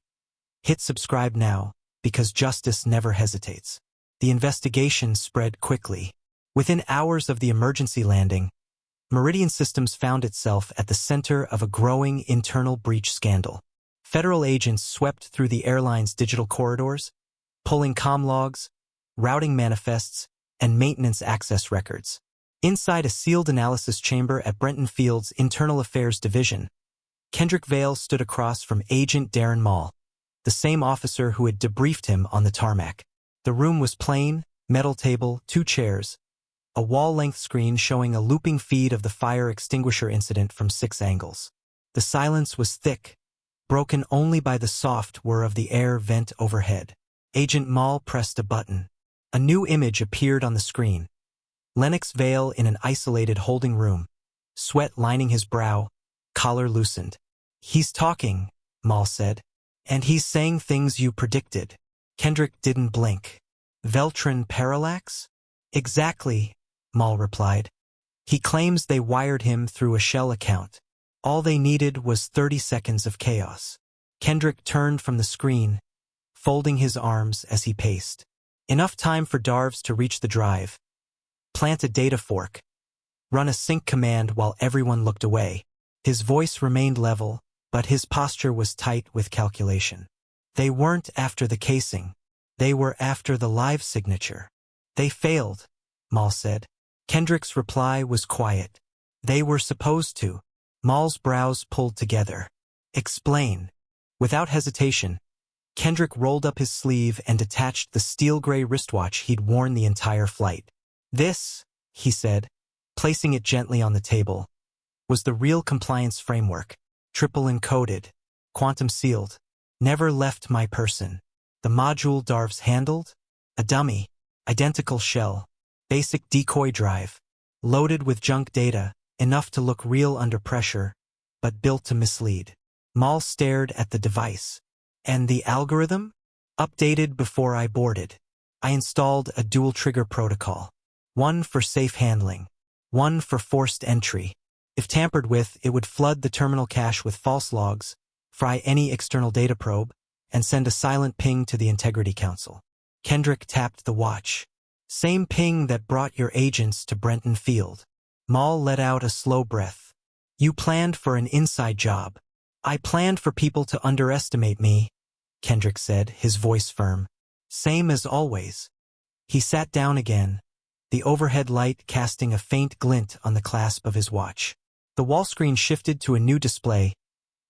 S1: hit subscribe now, because justice never hesitates. The investigation spread quickly. Within hours of the emergency landing, Meridian Systems found itself at the center of a growing internal breach scandal. Federal agents swept through the airline's digital corridors, pulling comm logs, routing manifests, and maintenance access records. Inside a sealed analysis chamber at Brenton Field's Internal Affairs Division, Kendrick Vale stood across from Agent Darren Mall, the same officer who had debriefed him on the tarmac. The room was plain, metal table, 2 chairs, a wall-length screen showing a looping feed of the fire extinguisher incident from 6 angles. The silence was thick, broken only by the soft whir of the air vent overhead. Agent Mall pressed a button. A new image appeared on the screen. Lennox Vale in an isolated holding room, sweat lining his brow, collar loosened. He's talking, Mall said. And he's saying things you predicted. Kendrick didn't blink. Veltrin parallax? Exactly, Mall replied. He claims they wired him through a shell account. All they needed was 30 seconds of chaos. Kendrick turned from the screen, folding his arms as he paced. Enough time for Darves to reach the drive, plant a data fork, run a sync command while everyone looked away. His voice remained level, but his posture was tight with calculation. They weren't after the casing. They were after the live signature. They failed, Mall said. Kendrick's reply was quiet. They were supposed to. Mall's brows pulled together. Explain. Without hesitation, Kendrick rolled up his sleeve and detached the steel-gray wristwatch he'd worn the entire flight. This, he said, placing it gently on the table, was the real compliance framework. Triple encoded, quantum sealed, never left my person. The module Darves handled? A dummy, identical shell, basic decoy drive. loaded with junk data, enough to look real under pressure, but built to mislead. Mal stared at the device. And the algorithm? Updated before I boarded. I installed a dual-trigger protocol. One for safe handling. One for forced entry. If tampered with, it would flood the terminal cache with false logs, fry any external data probe, and send a silent ping to the Integrity Council. Kendrick tapped the watch. Same ping that brought your agents to Brenton Field. Mal let out a slow breath. You planned for an inside job. I planned for people to underestimate me, Kendrick said, his voice firm. Same as always. He sat down again, the overhead light casting a faint glint on the clasp of his watch. The wall screen shifted to a new display,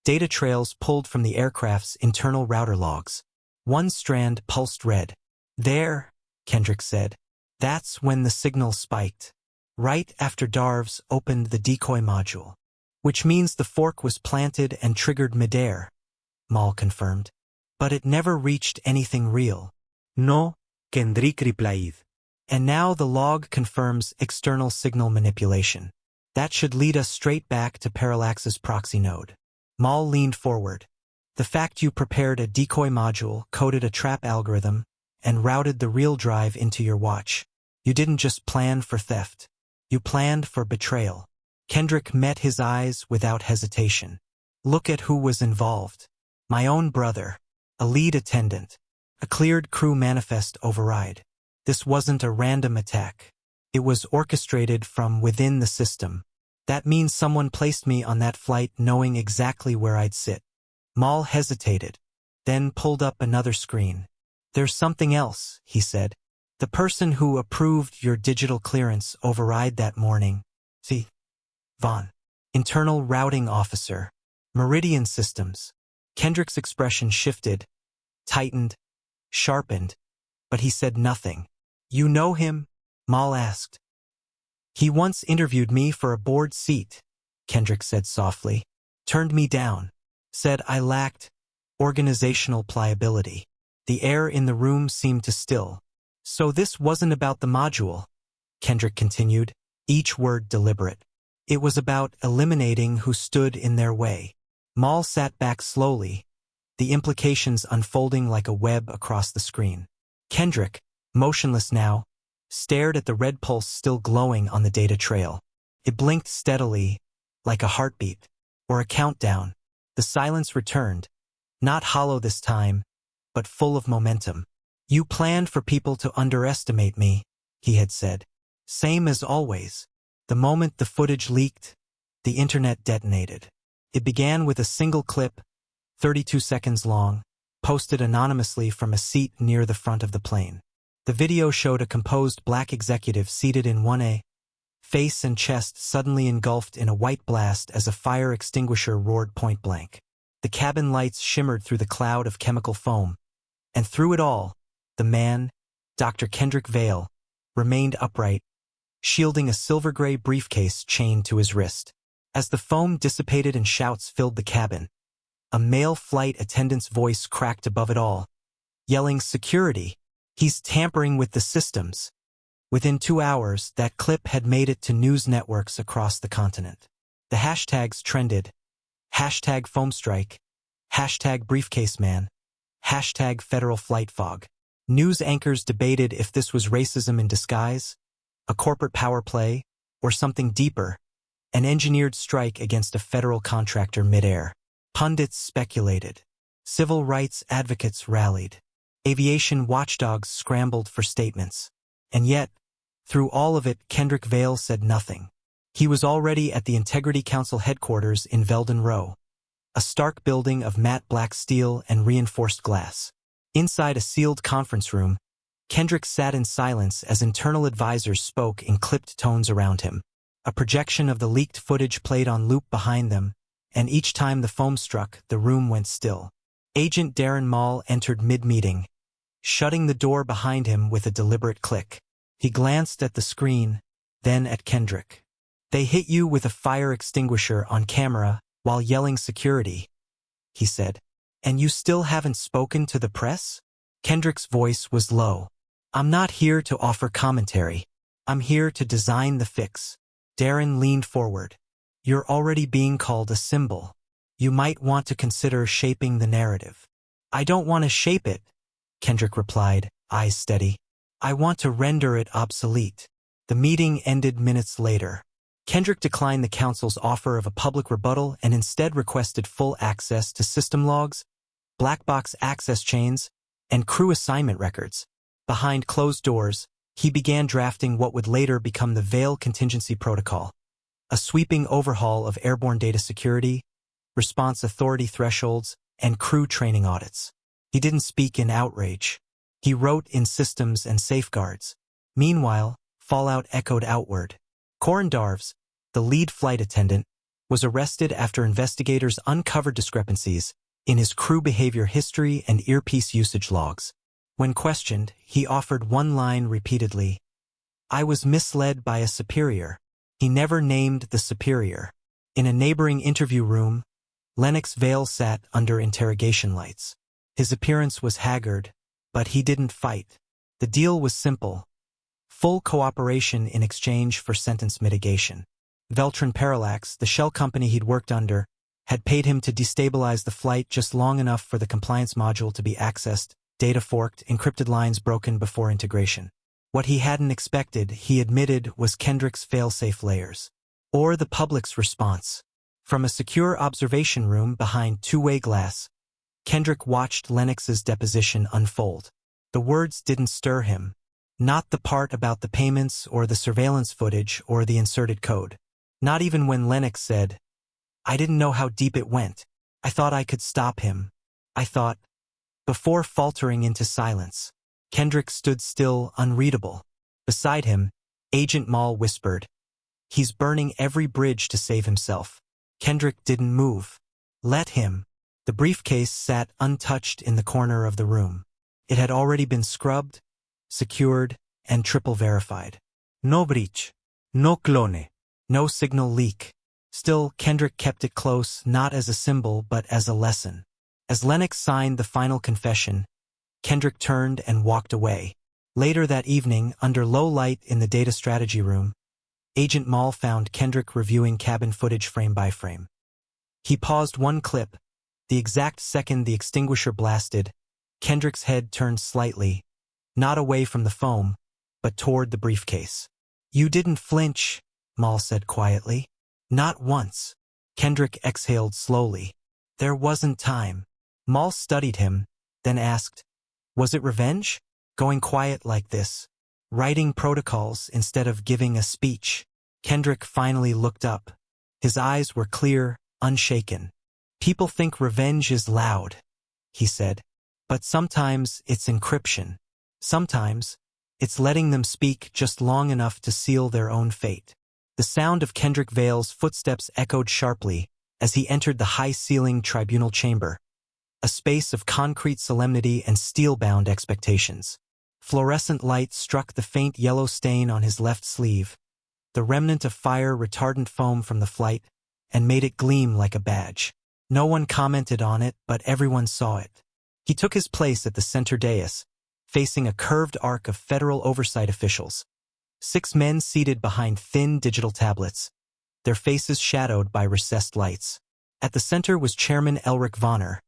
S1: data trails pulled from the aircraft's internal router logs. One strand pulsed red. There, Kendrick said. That's when the signal spiked. Right after Darves opened the decoy module. Which means the fork was planted and triggered midair, Mal confirmed. But it never reached anything real.
S3: No, Kendrick replied.
S1: And now the log confirms external signal manipulation. That should lead us straight back to Parallax's proxy node. Mal leaned forward. The fact you prepared a decoy module, coded a trap algorithm, and routed the real drive into your watch. You didn't just plan for theft. You planned for betrayal. Kendrick met his eyes without hesitation. Look at who was involved. My own brother. A lead attendant. A cleared crew manifest override. This wasn't a random attack. It was orchestrated from within the system. That means someone placed me on that flight knowing exactly where I'd sit. Mal hesitated, then pulled up another screen. There's something else, he said. The person who approved your digital clearance override that morning. See? Vaughn. Internal routing officer. Meridian Systems. Kendrick's expression shifted, tightened, sharpened, but he said nothing. You know him? Mal asked. He once interviewed me for a board seat, Kendrick said softly. Turned me down. Said I lacked organizational pliability. The air in the room seemed to still. So this wasn't about the module, Kendrick continued, each word deliberate. It was about eliminating who stood in their way. Mal sat back slowly, the implications unfolding like a web across the screen. Kendrick, motionless now, stared at the red pulse still glowing on the data trail. It blinked steadily, like a heartbeat, or a countdown. The silence returned, not hollow this time, but full of momentum. You planned for people to underestimate me, he had said. Same as always. The moment the footage leaked, the internet detonated. It began with a single clip, 32 seconds long, posted anonymously from a seat near the front of the plane. The video showed a composed black executive seated in 1A, face and chest suddenly engulfed in a white blast as a fire extinguisher roared point blank. The cabin lights shimmered through the cloud of chemical foam, and through it all, the man, Dr. Kendrick Vale, remained upright, shielding a silver-gray briefcase chained to his wrist. As the foam dissipated and shouts filled the cabin, a male flight attendant's voice cracked above it all, yelling, "Security! He's tampering with the systems." Within 2 hours, that clip had made it to news networks across the continent. The hashtags trended. Hashtag foamstrike. Hashtag briefcaseman. Hashtag federal flight fog. News anchors debated if this was racism in disguise, a corporate power play, or something deeper, an engineered strike against a federal contractor midair. Pundits speculated. Civil rights advocates rallied. Aviation watchdogs scrambled for statements. And yet, through all of it, Kendrick Vale said nothing. He was already at the Integrity Council headquarters in Veldon Row, a stark building of matte black steel and reinforced glass. Inside a sealed conference room, Kendrick sat in silence as internal advisors spoke in clipped tones around him. A projection of the leaked footage played on loop behind them, and each time the foam struck, the room went still. Agent Darren Mall entered mid-meeting, shutting the door behind him with a deliberate click. He glanced at the screen, then at Kendrick. They hit you with a fire extinguisher on camera while yelling security, he said. And you still haven't spoken to the press? Kendrick's voice was low. I'm not here to offer commentary. I'm here to design the fix. Darren leaned forward. You're already being called a symbol. You might want to consider shaping the narrative. I don't want to shape it, Kendrick replied, eyes steady. I want to render it obsolete. The meeting ended minutes later. Kendrick declined the council's offer of a public rebuttal and instead requested full access to system logs, black box access chains, and crew assignment records. Behind closed doors, he began drafting what would later become the Veil Contingency Protocol, a sweeping overhaul of airborne data security, response authority thresholds, and crew training audits. He didn't speak in outrage. He wrote in systems and safeguards. Meanwhile, fallout echoed outward. Corin Darves, the lead flight attendant, was arrested after investigators uncovered discrepancies in his crew behavior history and earpiece usage logs. When questioned, he offered one line repeatedly. I was misled by a superior. He never named the superior. In a neighboring interview room, Lennox Vale sat under interrogation lights. His appearance was haggard, but he didn't fight. The deal was simple. Full cooperation in exchange for sentence mitigation. Veltron Parallax, the shell company he'd worked under, had paid him to destabilize the flight just long enough for the compliance module to be accessed, data forked, encrypted lines broken before integration. What he hadn't expected, he admitted, was Kendrick's failsafe layers. Or the public's response. From a secure observation room behind two-way glass, Kendrick watched Lennox's deposition unfold. The words didn't stir him. Not the part about the payments or the surveillance footage or the inserted code. Not even when Lennox said, I didn't know how deep it went. I thought I could stop him. I thought. Before faltering into silence, Kendrick stood still, unreadable. Beside him, Agent Maul whispered, He's burning every bridge to save himself. Kendrick didn't move. Let him. The briefcase sat untouched in the corner of the room. It had already been scrubbed, secured, and triple verified.
S3: No breach. No clone.
S1: No signal leak. Still, Kendrick kept it close, not as a symbol but as a lesson. As Lennox signed the final confession, Kendrick turned and walked away. Later that evening, under low light in the data strategy room, Agent Maul found Kendrick reviewing cabin footage frame by frame. He paused one clip. The exact second the extinguisher blasted, Kendrick's head turned slightly, not away from the foam, but toward the briefcase. You didn't flinch, Maul said quietly. Not once. Kendrick exhaled slowly. There wasn't time. Maul studied him, then asked, Was it revenge? Going quiet like this? Writing protocols instead of giving a speech? Kendrick finally looked up. His eyes were clear, unshaken. People think revenge is loud, he said. But sometimes it's encryption. Sometimes it's letting them speak just long enough to seal their own fate. The sound of Kendrick Vale's footsteps echoed sharply as he entered the high-ceilinged tribunal chamber, a space of concrete solemnity and steel-bound expectations. Fluorescent light struck the faint yellow stain on his left sleeve, the remnant of fire-retardant foam from the flight, and made it gleam like a badge. No one commented on it, but everyone saw it. He took his place at the center dais, facing a curved arc of federal oversight officials. 6 men seated behind thin digital tablets, their faces shadowed by recessed lights. At the center was Chairman Elric Vonner,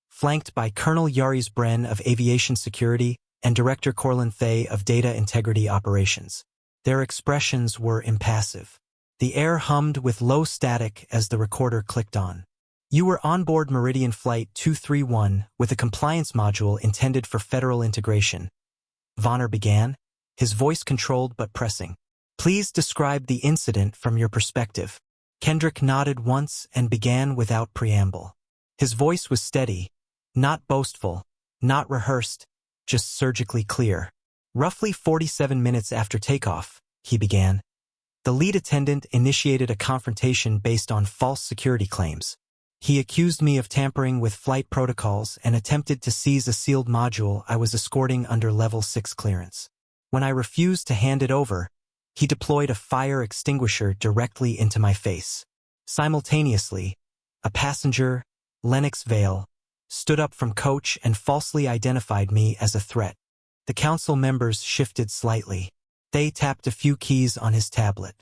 S1: flanked by Colonel Yaris Bren of Aviation Security and Director Corlin Thay of Data Integrity Operations. Their expressions were impassive. The air hummed with low static as the recorder clicked on. You were on board Meridian Flight 231 with a compliance module intended for federal integration. Vonner began, his voice controlled but pressing. Please describe the incident from your perspective. Kendrick nodded once and began without preamble. His voice was steady, not boastful, not rehearsed, just surgically clear. Roughly 47 minutes after takeoff, he began. The lead attendant initiated a confrontation based on false security claims. He accused me of tampering with flight protocols and attempted to seize a sealed module I was escorting under Level 6 clearance. When I refused to hand it over, he deployed a fire extinguisher directly into my face. Simultaneously, a passenger, Lennox Vale, stood up from coach and falsely identified me as a threat. The council members shifted slightly. They tapped a few keys on his tablet.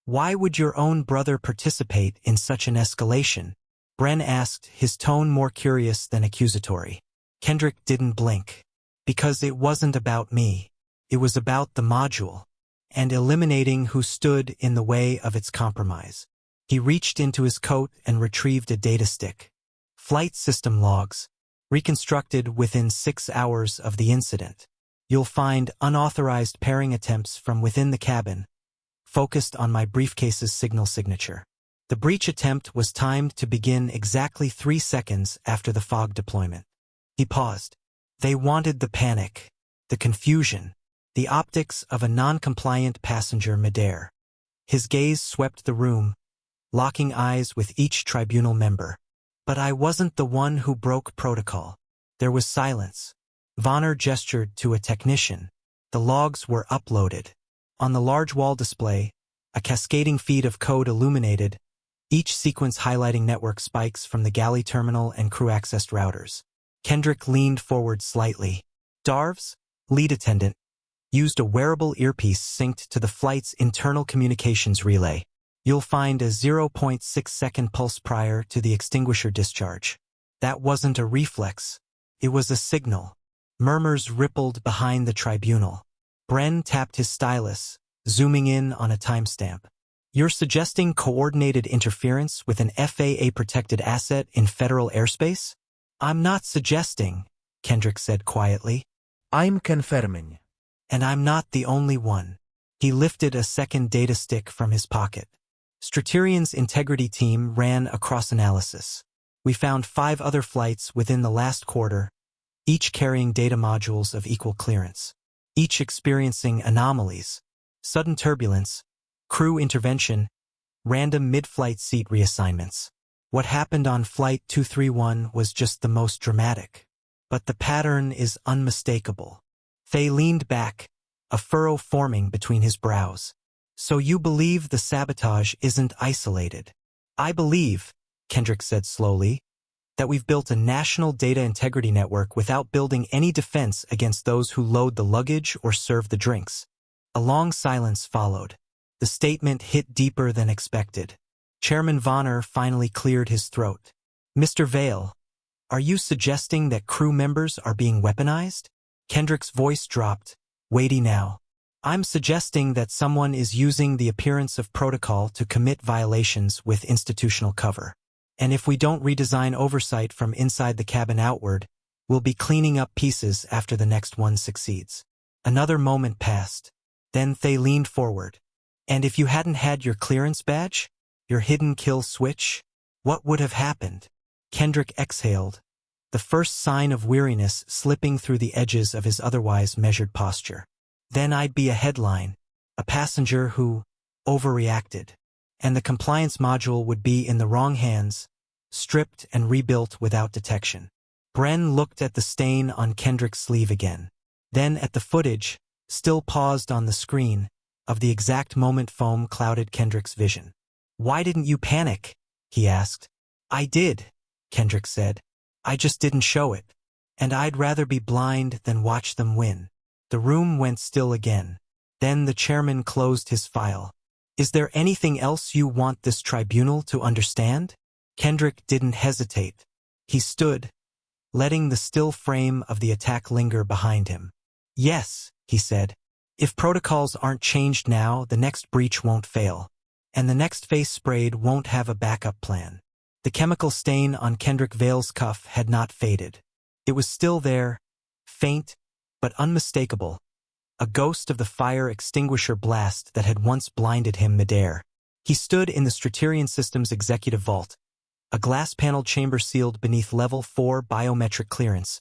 S1: Why would your own brother participate in such an escalation? Bren asked, his tone more curious than accusatory. Kendrick didn't blink. Because it wasn't about me. It was about the module, and eliminating who stood in the way of its compromise. He reached into his coat and retrieved a data stick. Flight system logs, reconstructed within 6 hours of the incident. You'll find unauthorized pairing attempts from within the cabin, focused on my briefcase's signal signature. The breach attempt was timed to begin exactly 3 seconds after the fog deployment. He paused. They wanted the panic, the confusion, the optics of a non-compliant passenger midair. His gaze swept the room, locking eyes with each tribunal member. But I wasn't the one who broke protocol. There was silence. Vonner gestured to a technician. The logs were uploaded. On the large wall display, a cascading feed of code illuminated, each sequence highlighting network spikes from the galley terminal and crew-accessed routers. Kendrick leaned forward slightly. Darves, lead attendant, used a wearable earpiece synced to the flight's internal communications relay. You'll find a 0.6-second pulse prior to the extinguisher discharge. That wasn't a reflex. It was a signal. Murmurs rippled behind the tribunal. Bren tapped his stylus, zooming in on a timestamp. You're suggesting coordinated interference with an FAA-protected asset in federal airspace? I'm not suggesting, Kendrick said quietly.
S3: I'm confirming.
S1: And I'm not the only one. He lifted a second data stick from his pocket. Straterian's integrity team ran a cross-analysis. We found 5 other flights within the last quarter, each carrying data modules of equal clearance, each experiencing anomalies, sudden turbulence, crew intervention, random mid-flight seat reassignments. What happened on Flight 231 was just the most dramatic. But the pattern is unmistakable. Faye leaned back, a furrow forming between his brows. So you believe the sabotage isn't isolated? I believe, Kendrick said slowly, that we've built a national data integrity network without building any defense against those who load the luggage or serve the drinks. A long silence followed. The statement hit deeper than expected. Chairman Vonner finally cleared his throat. Mr. Vale, are you suggesting that crew members are being weaponized? Kendrick's voice dropped, weighty now. I'm suggesting that someone is using the appearance of protocol to commit violations with institutional cover. And if we don't redesign oversight from inside the cabin outward, we'll be cleaning up pieces after the next one succeeds. Another moment passed. Then Thay leaned forward. And if you hadn't had your clearance badge, your hidden kill switch, what would have happened? Kendrick exhaled, the first sign of weariness slipping through the edges of his otherwise measured posture. Then I'd be a headline, a passenger who overreacted, and the compliance module would be in the wrong hands, stripped and rebuilt without detection. Bren looked at the stain on Kendrick's sleeve again, then at the footage, still paused on the screen, of the exact moment foam clouded Kendrick's vision. Why didn't you panic? He asked. I did, Kendrick said. I just didn't show it. And I'd rather be blind than watch them win. The room went still again. Then the chairman closed his file. Is there anything else you want this tribunal to understand? Kendrick didn't hesitate. He stood, letting the still frame of the attack linger behind him. Yes, he said. If protocols aren't changed now, the next breach won't fail. And the next face sprayed won't have a backup plan. The chemical stain on Kendrick Vale's cuff had not faded. It was still there, faint, but unmistakable, a ghost of the fire extinguisher blast that had once blinded him midair. He stood in the Straterian Systems executive vault, a glass-paneled chamber sealed beneath Level 4 biometric clearance,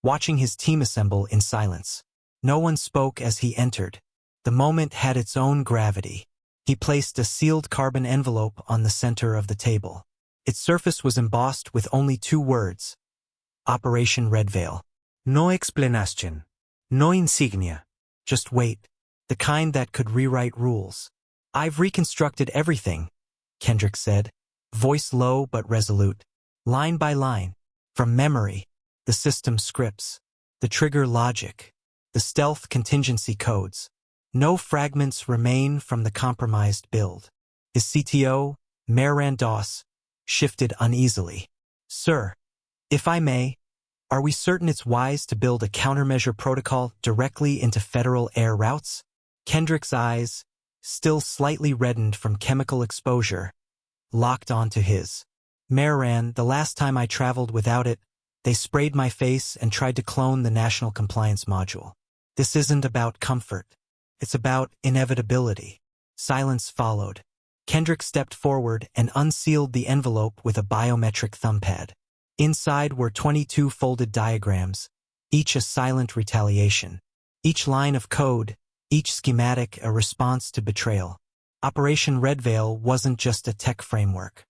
S1: watching his team assemble in silence. No one spoke as he entered. The moment had its own gravity. He placed a sealed carbon envelope on the center of the table. Its surface was embossed with only 2 words. Operation Red Veil.
S3: No explanation. No insignia.
S1: Just wait. The kind that could rewrite rules. I've reconstructed everything, Kendrick said, voice low but resolute. Line by line. From memory. The system scripts. The trigger logic. The stealth contingency codes. No fragments remain from the compromised build. His CTO, Mayor Randos, shifted uneasily. Sir, if I may, are we certain it's wise to build a countermeasure protocol directly into federal air routes? Kendrick's eyes, still slightly reddened from chemical exposure, locked onto his. Mayor, the last time I traveled without it, they sprayed my face and tried to clone the National Compliance Module. This isn't about comfort. It's about inevitability. Silence followed. Kendrick stepped forward and unsealed the envelope with a biometric thumbpad. Inside were 22 folded diagrams, each a silent retaliation. Each line of code, each schematic a response to betrayal. Operation Red Veil wasn't just a tech framework.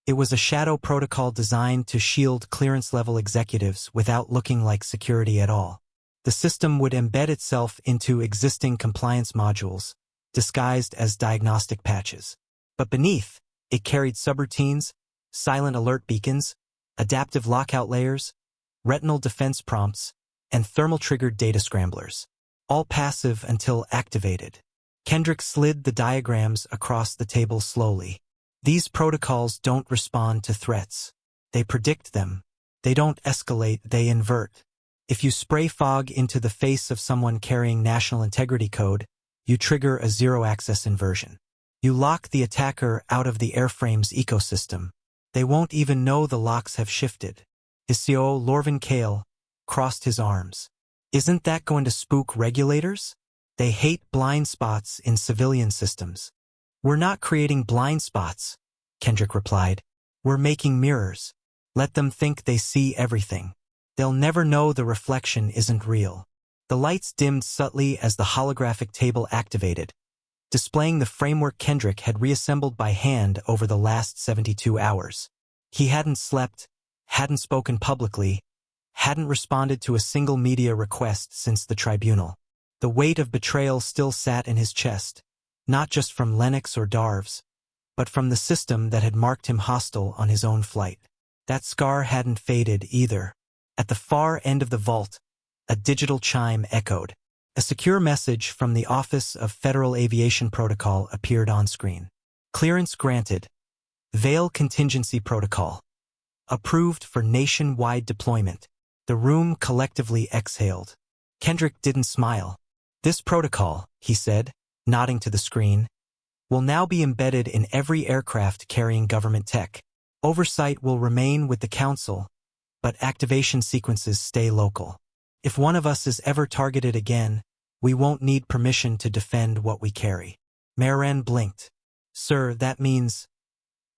S1: It was a shadow protocol designed to shield clearance-level executives without looking like security at all. The system would embed itself into existing compliance modules, disguised as diagnostic patches. But beneath, it carried subroutines, silent alert beacons, adaptive lockout layers, retinal defense prompts, and thermal-triggered data scramblers, all passive until activated. Kendrick slid the diagrams across the table slowly. These protocols don't respond to threats. They predict them. They don't escalate, they invert. If you spray fog into the face of someone carrying national integrity code, you trigger a zero-access inversion. You lock the attacker out of the airframe's ecosystem. They won't even know the locks have shifted. His CO, Lorvin Kale, crossed his arms. Isn't that going to spook regulators? They hate blind spots in civilian systems. We're not creating blind spots, Kendrick replied. We're making mirrors. Let them think they see everything. They'll never know the reflection isn't real. The lights dimmed subtly as the holographic table activated, displaying the framework Kendrick had reassembled by hand over the last 72 hours. He hadn't slept, hadn't spoken publicly, hadn't responded to a single media request since the tribunal. The weight of betrayal still sat in his chest, not just from Lennox or Darves, but from the system that had marked him hostile on his own flight. That scar hadn't faded either. At the far end of the vault, a digital chime echoed. A secure message from the Office of Federal Aviation Protocol appeared on screen. Clearance granted. Veil Contingency Protocol. Approved for nationwide deployment. The room collectively exhaled. Kendrick didn't smile. This protocol, he said, nodding to the screen, will now be embedded in every aircraft carrying government tech. Oversight will remain with the Council, but activation sequences stay local. If one of us is ever targeted again, we won't need permission to defend what we carry. Marin blinked. Sir, that means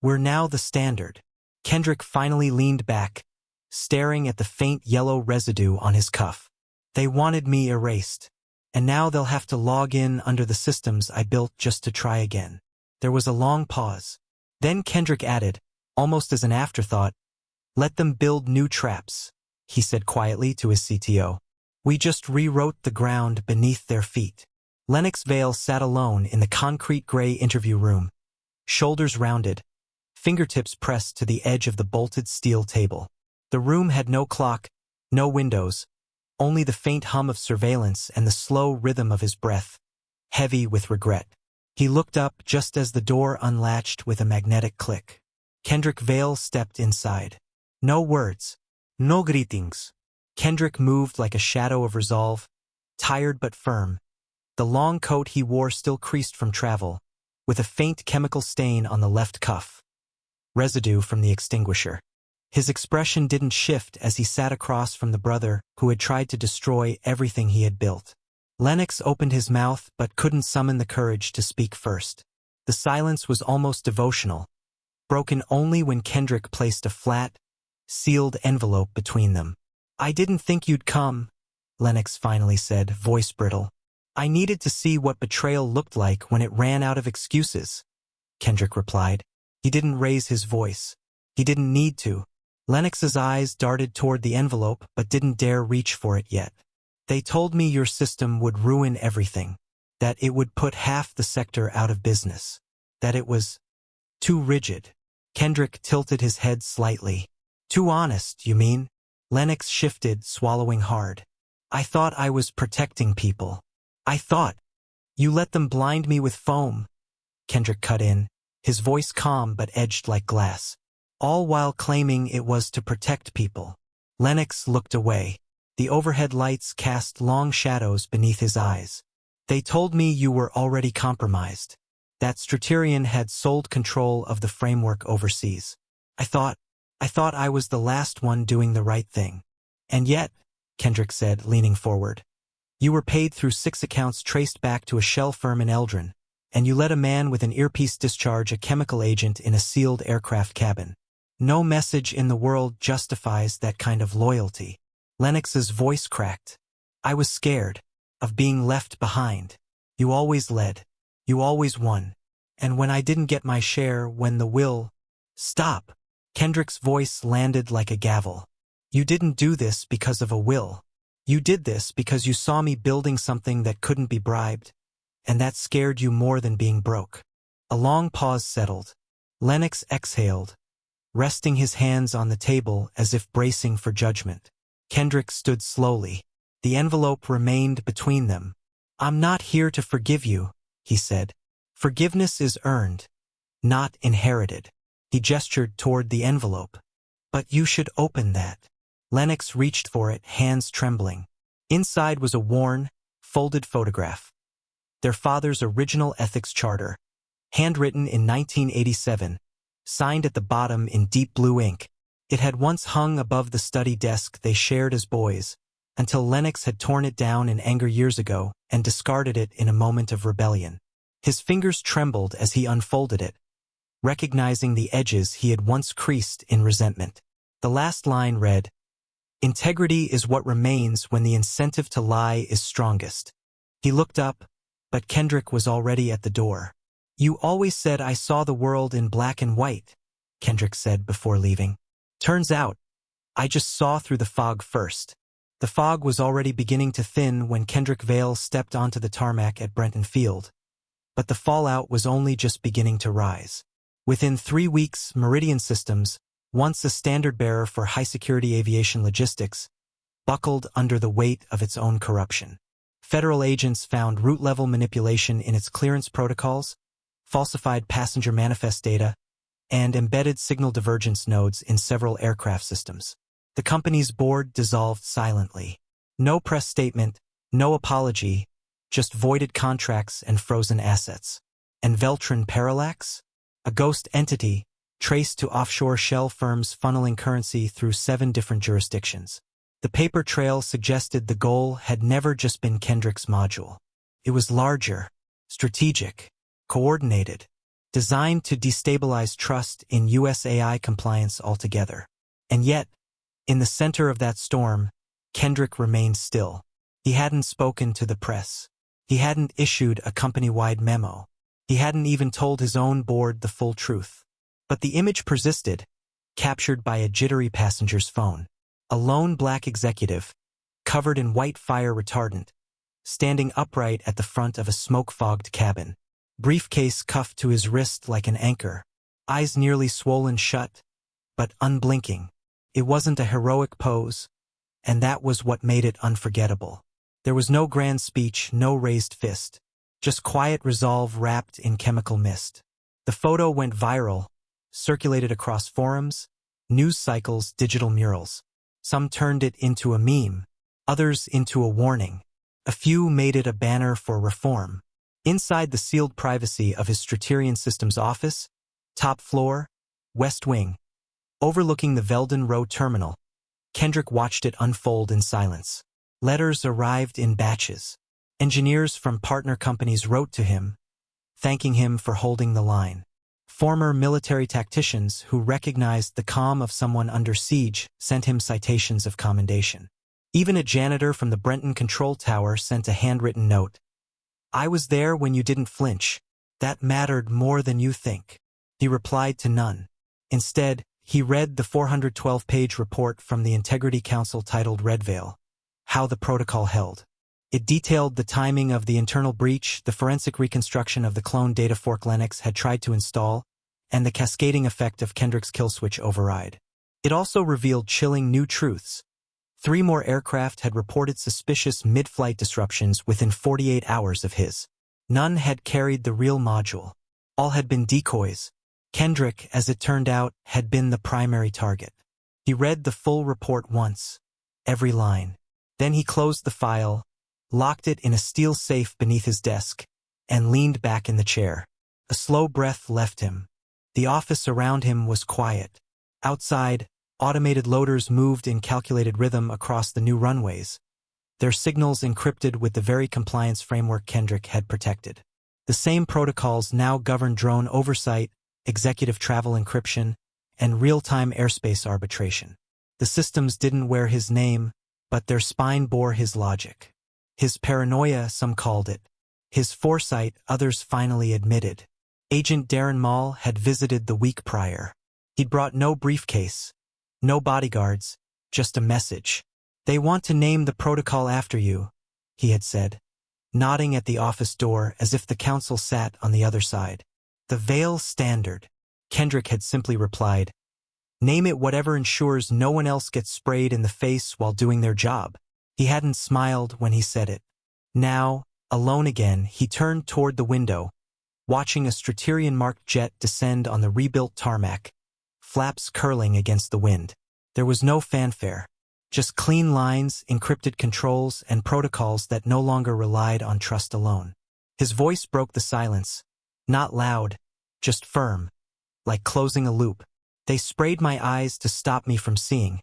S1: we're now the standard. Kendrick finally leaned back, staring at the faint yellow residue on his cuff. They wanted me erased, and now they'll have to log in under the systems I built just to try again. There was a long pause. Then Kendrick added, almost as an afterthought, let them build new traps, he said quietly to his CTO. We just rewrote the ground beneath their feet. Lennox Vale sat alone in the concrete gray interview room, shoulders rounded, fingertips pressed to the edge of the bolted steel table. The room had no clock, no windows, only the faint hum of surveillance and the slow rhythm of his breath, heavy with regret. He looked up just as the door unlatched with a magnetic click. Kendrick Vale stepped inside. No words, no greetings. Kendrick moved like a shadow of resolve, tired but firm. The long coat he wore still creased from travel, with a faint chemical stain on the left cuff. Residue from the extinguisher. His expression didn't shift as he sat across from the brother who had tried to destroy everything he had built. Lennox opened his mouth but couldn't summon the courage to speak first. The silence was almost devotional, broken only when Kendrick placed a flat, sealed envelope between them. I didn't think you'd come, Lennox finally said, voice brittle. I needed to see what betrayal looked like when it ran out of excuses, Kendrick replied. He didn't raise his voice. He didn't need to. Lennox's eyes darted toward the envelope but didn't dare reach for it yet. They told me your system would ruin everything, that it would put half the sector out of business, that it was too rigid. Kendrick tilted his head slightly. Too honest, you mean? Lennox shifted, swallowing hard. I thought I was protecting people. I thought. You let them blind me with foam, Kendrick cut in, his voice calm but edged like glass, all while claiming it was to protect people. Lennox looked away. The overhead lights cast long shadows beneath his eyes. They told me you were already compromised. That Straterian had sold control of the framework overseas. I thought I was the last one doing the right thing. And yet, Kendrick said, leaning forward, you were paid through 6 accounts traced back to a shell firm in Eldrin, and you let a man with an earpiece discharge a chemical agent in a sealed aircraft cabin. No message in the world justifies that kind of loyalty. Lennox's voice cracked. I was scared of being left behind. You always led. You always won. And when I didn't get my share, when the will... Stop! Kendrick's voice landed like a gavel. You didn't do this because of a will. You did this because you saw me building something that couldn't be bribed, and that scared you more than being broke. A long pause settled. Lennox exhaled, resting his hands on the table as if bracing for judgment. Kendrick stood slowly. The envelope remained between them. I'm not here to forgive you, he said. Forgiveness is earned, not inherited. He gestured toward the envelope. But you should open that. Lennox reached for it, hands trembling. Inside was a worn, folded photograph. Their father's original ethics charter, handwritten in 1987, signed at the bottom in deep blue ink. It had once hung above the study desk they shared as boys, until Lennox had torn it down in anger years ago and discarded it in a moment of rebellion. His fingers trembled as he unfolded it, recognizing the edges he had once creased in resentment. The last line read, "Integrity is what remains when the incentive to lie is strongest." He looked up, but Kendrick was already at the door. You always said I saw the world in black and white, Kendrick said before leaving. Turns out, I just saw through the fog first. The fog was already beginning to thin when Kendrick Vale stepped onto the tarmac at Brenton Field, but the fallout was only just beginning to rise. Within 3 weeks, Meridian Systems, once a standard-bearer for high-security aviation logistics, buckled under the weight of its own corruption. Federal agents found route-level manipulation in its clearance protocols, falsified passenger manifest data, and embedded signal divergence nodes in several aircraft systems. The company's board dissolved silently. No press statement, no apology, just voided contracts and frozen assets. And Veltrin Parallax? A ghost entity, traced to offshore shell firms funneling currency through 7 different jurisdictions. The paper trail suggested the goal had never just been Kendrick's module. It was larger, strategic, coordinated, designed to destabilize trust in US AI compliance altogether. And yet, in the center of that storm, Kendrick remained still. He hadn't spoken to the press. He hadn't issued a company-wide memo. He hadn't even told his own board the full truth. But the image persisted, captured by a jittery passenger's phone. A lone black executive, covered in white fire retardant, standing upright at the front of a smoke-fogged cabin. Briefcase cuffed to his wrist like an anchor, eyes nearly swollen shut, but unblinking. It wasn't a heroic pose, and that was what made it unforgettable. There was no grand speech, no raised fist, just quiet resolve wrapped in chemical mist. The photo went viral, circulated across forums, news cycles, digital murals. Some turned it into a meme, others into a warning. A few made it a banner for reform. Inside the sealed privacy of his Straterian Systems office, top floor, West Wing, overlooking the Veldon Row terminal, Kendrick watched it unfold in silence. Letters arrived in batches. Engineers from partner companies wrote to him, thanking him for holding the line. Former military tacticians who recognized the calm of someone under siege sent him citations of commendation. Even a janitor from the Brenton Control Tower sent a handwritten note. I was there when you didn't flinch. That mattered more than you think. He replied to none. Instead, he read the 412-page report from the Integrity Council titled Red Veil, How the Protocol Held. It detailed the timing of the internal breach, the forensic reconstruction of the clone data fork Lennox had tried to install, and the cascading effect of Kendrick's killswitch override. It also revealed chilling new truths. 3 more aircraft had reported suspicious mid-flight disruptions within 48 hours of his. None had carried the real module. All had been decoys. Kendrick, as it turned out, had been the primary target. He read the full report once, every line. Then he closed the file, locked it in a steel safe beneath his desk, and leaned back in the chair. A slow breath left him. The office around him was quiet. Outside, automated loaders moved in calculated rhythm across the new runways, their signals encrypted with the very compliance framework Kendrick had protected. The same protocols now govern drone oversight, executive travel encryption, and real-time airspace arbitration. The systems didn't wear his name, but their spine bore his logic. His paranoia, some called it. His foresight, others finally admitted. Agent Darren Mall had visited the week prior. He'd brought no briefcase, no bodyguards, just a message. "They want to name the protocol after you," he had said, nodding at the office door as if the council sat on the other side. "The Veil Standard," Kendrick had simply replied. "Name it whatever ensures no one else gets sprayed in the face while doing their job." He hadn't smiled when he said it. Now, alone again, he turned toward the window, watching a Straterian-marked jet descend on the rebuilt tarmac, flaps curling against the wind. There was no fanfare, just clean lines, encrypted controls, and protocols that no longer relied on trust alone. His voice broke the silence, not loud, just firm, like closing a loop. "They sprayed my eyes to stop me from seeing,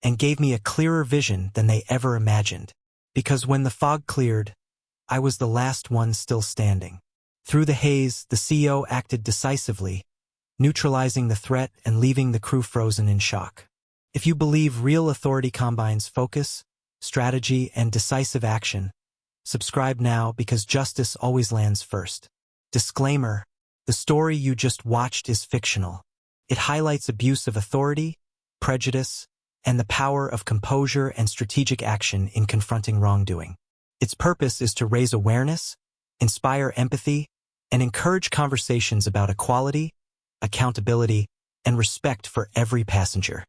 S1: and gave me a clearer vision than they ever imagined. Because when the fog cleared, I was the last one still standing." Through the haze, the CEO acted decisively, neutralizing the threat and leaving the crew frozen in shock. If you believe real authority combines focus, strategy, and decisive action, subscribe now because justice always lands first. Disclaimer: the story you just watched is fictional. It highlights abuse of authority, prejudice, and the power of composure and strategic action in confronting wrongdoing. Its purpose is to raise awareness, inspire empathy, and encourage conversations about equality, accountability, and respect for every passenger.